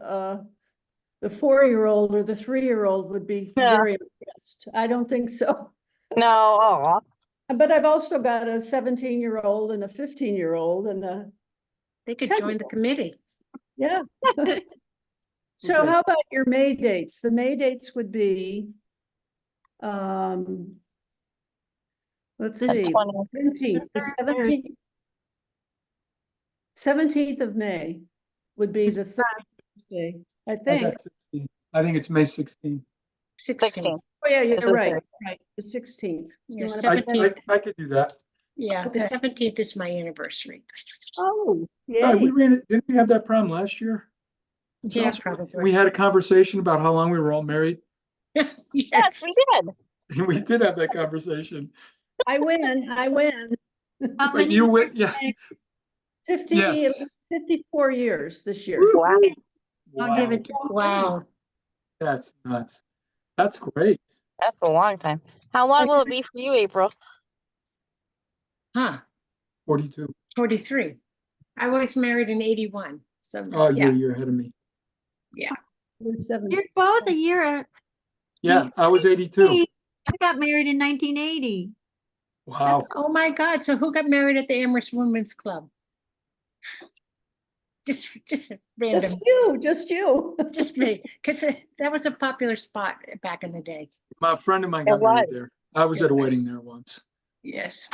4-year-old or the 3-year-old would be Yeah. very impressed. I don't think so. No, aw. But I've also got a 17-year-old and a 15-year-old and They could Tell join you. the committee. yeah. So Okay. how about your May dates? The May dates would be, let's The see, 20. 17th, the third Thursday. 17th of May would be the third Thursday, I think. 16. I think it's May 16. 16. Oh, yeah, you're It's a right, Thursday. right, the 16th. Yeah, You wanna I, put that- 17th. I could do that. Yeah, the Okay. 17th is my anniversary. Oh, Yeah, yay. didn't we have that problem last year? Yeah, Josh? probably. We had a conversation about how long we were all married. Yes, we did. We did have that conversation. I win. How But many you years, went, yeah. Peg? 50, Yes. 54 years this year. Woo! Wow. I'll give Wow, it to. Wow. that's nuts. That's great. That's a long time. How long will it be for you, April? Huh, 42. 43. I was married in 81, so Oh, yeah. you're ahead of me. We're 7. You're both a year. Yeah, I was 82. I got married in 1980. Wow. Oh my God, so who got married at the Amherst Women's Club? just random, Just you. just me, because that was a popular spot back in the day. My friend of mine It got married was. there. I was It at a wedding was. there once. Yes.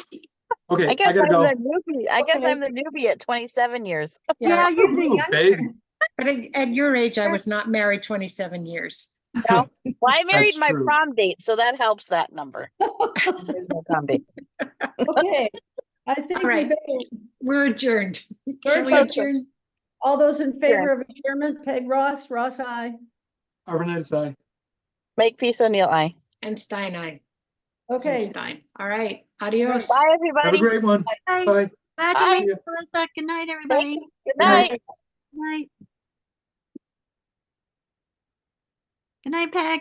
Okay, I I guess gotta I'm go. the newbie. I guess Okay. I'm the newbie at 27 years. Yeah, you're the Ooh, youngster. baby. But at your age, I was not married 27 years. No. Well, I married That's my true. prom date, so that helps that number. There's my prom date. Okay, I think we right. better, We're adjourned. Shall we folks. adjourn? all those in favor of adjournment, Peg Ross, I. Arvinite side. Make peace, O'Neill. Aye. And Stein, I. Okay, Stein. All right. Adios. Bye, Have a everybody. great one. Bye. Bye. Glad Bye. to meet See ya. you, Melissa. Good night, Thank everybody. you. Good Good night. night. Night. Good night, Peg.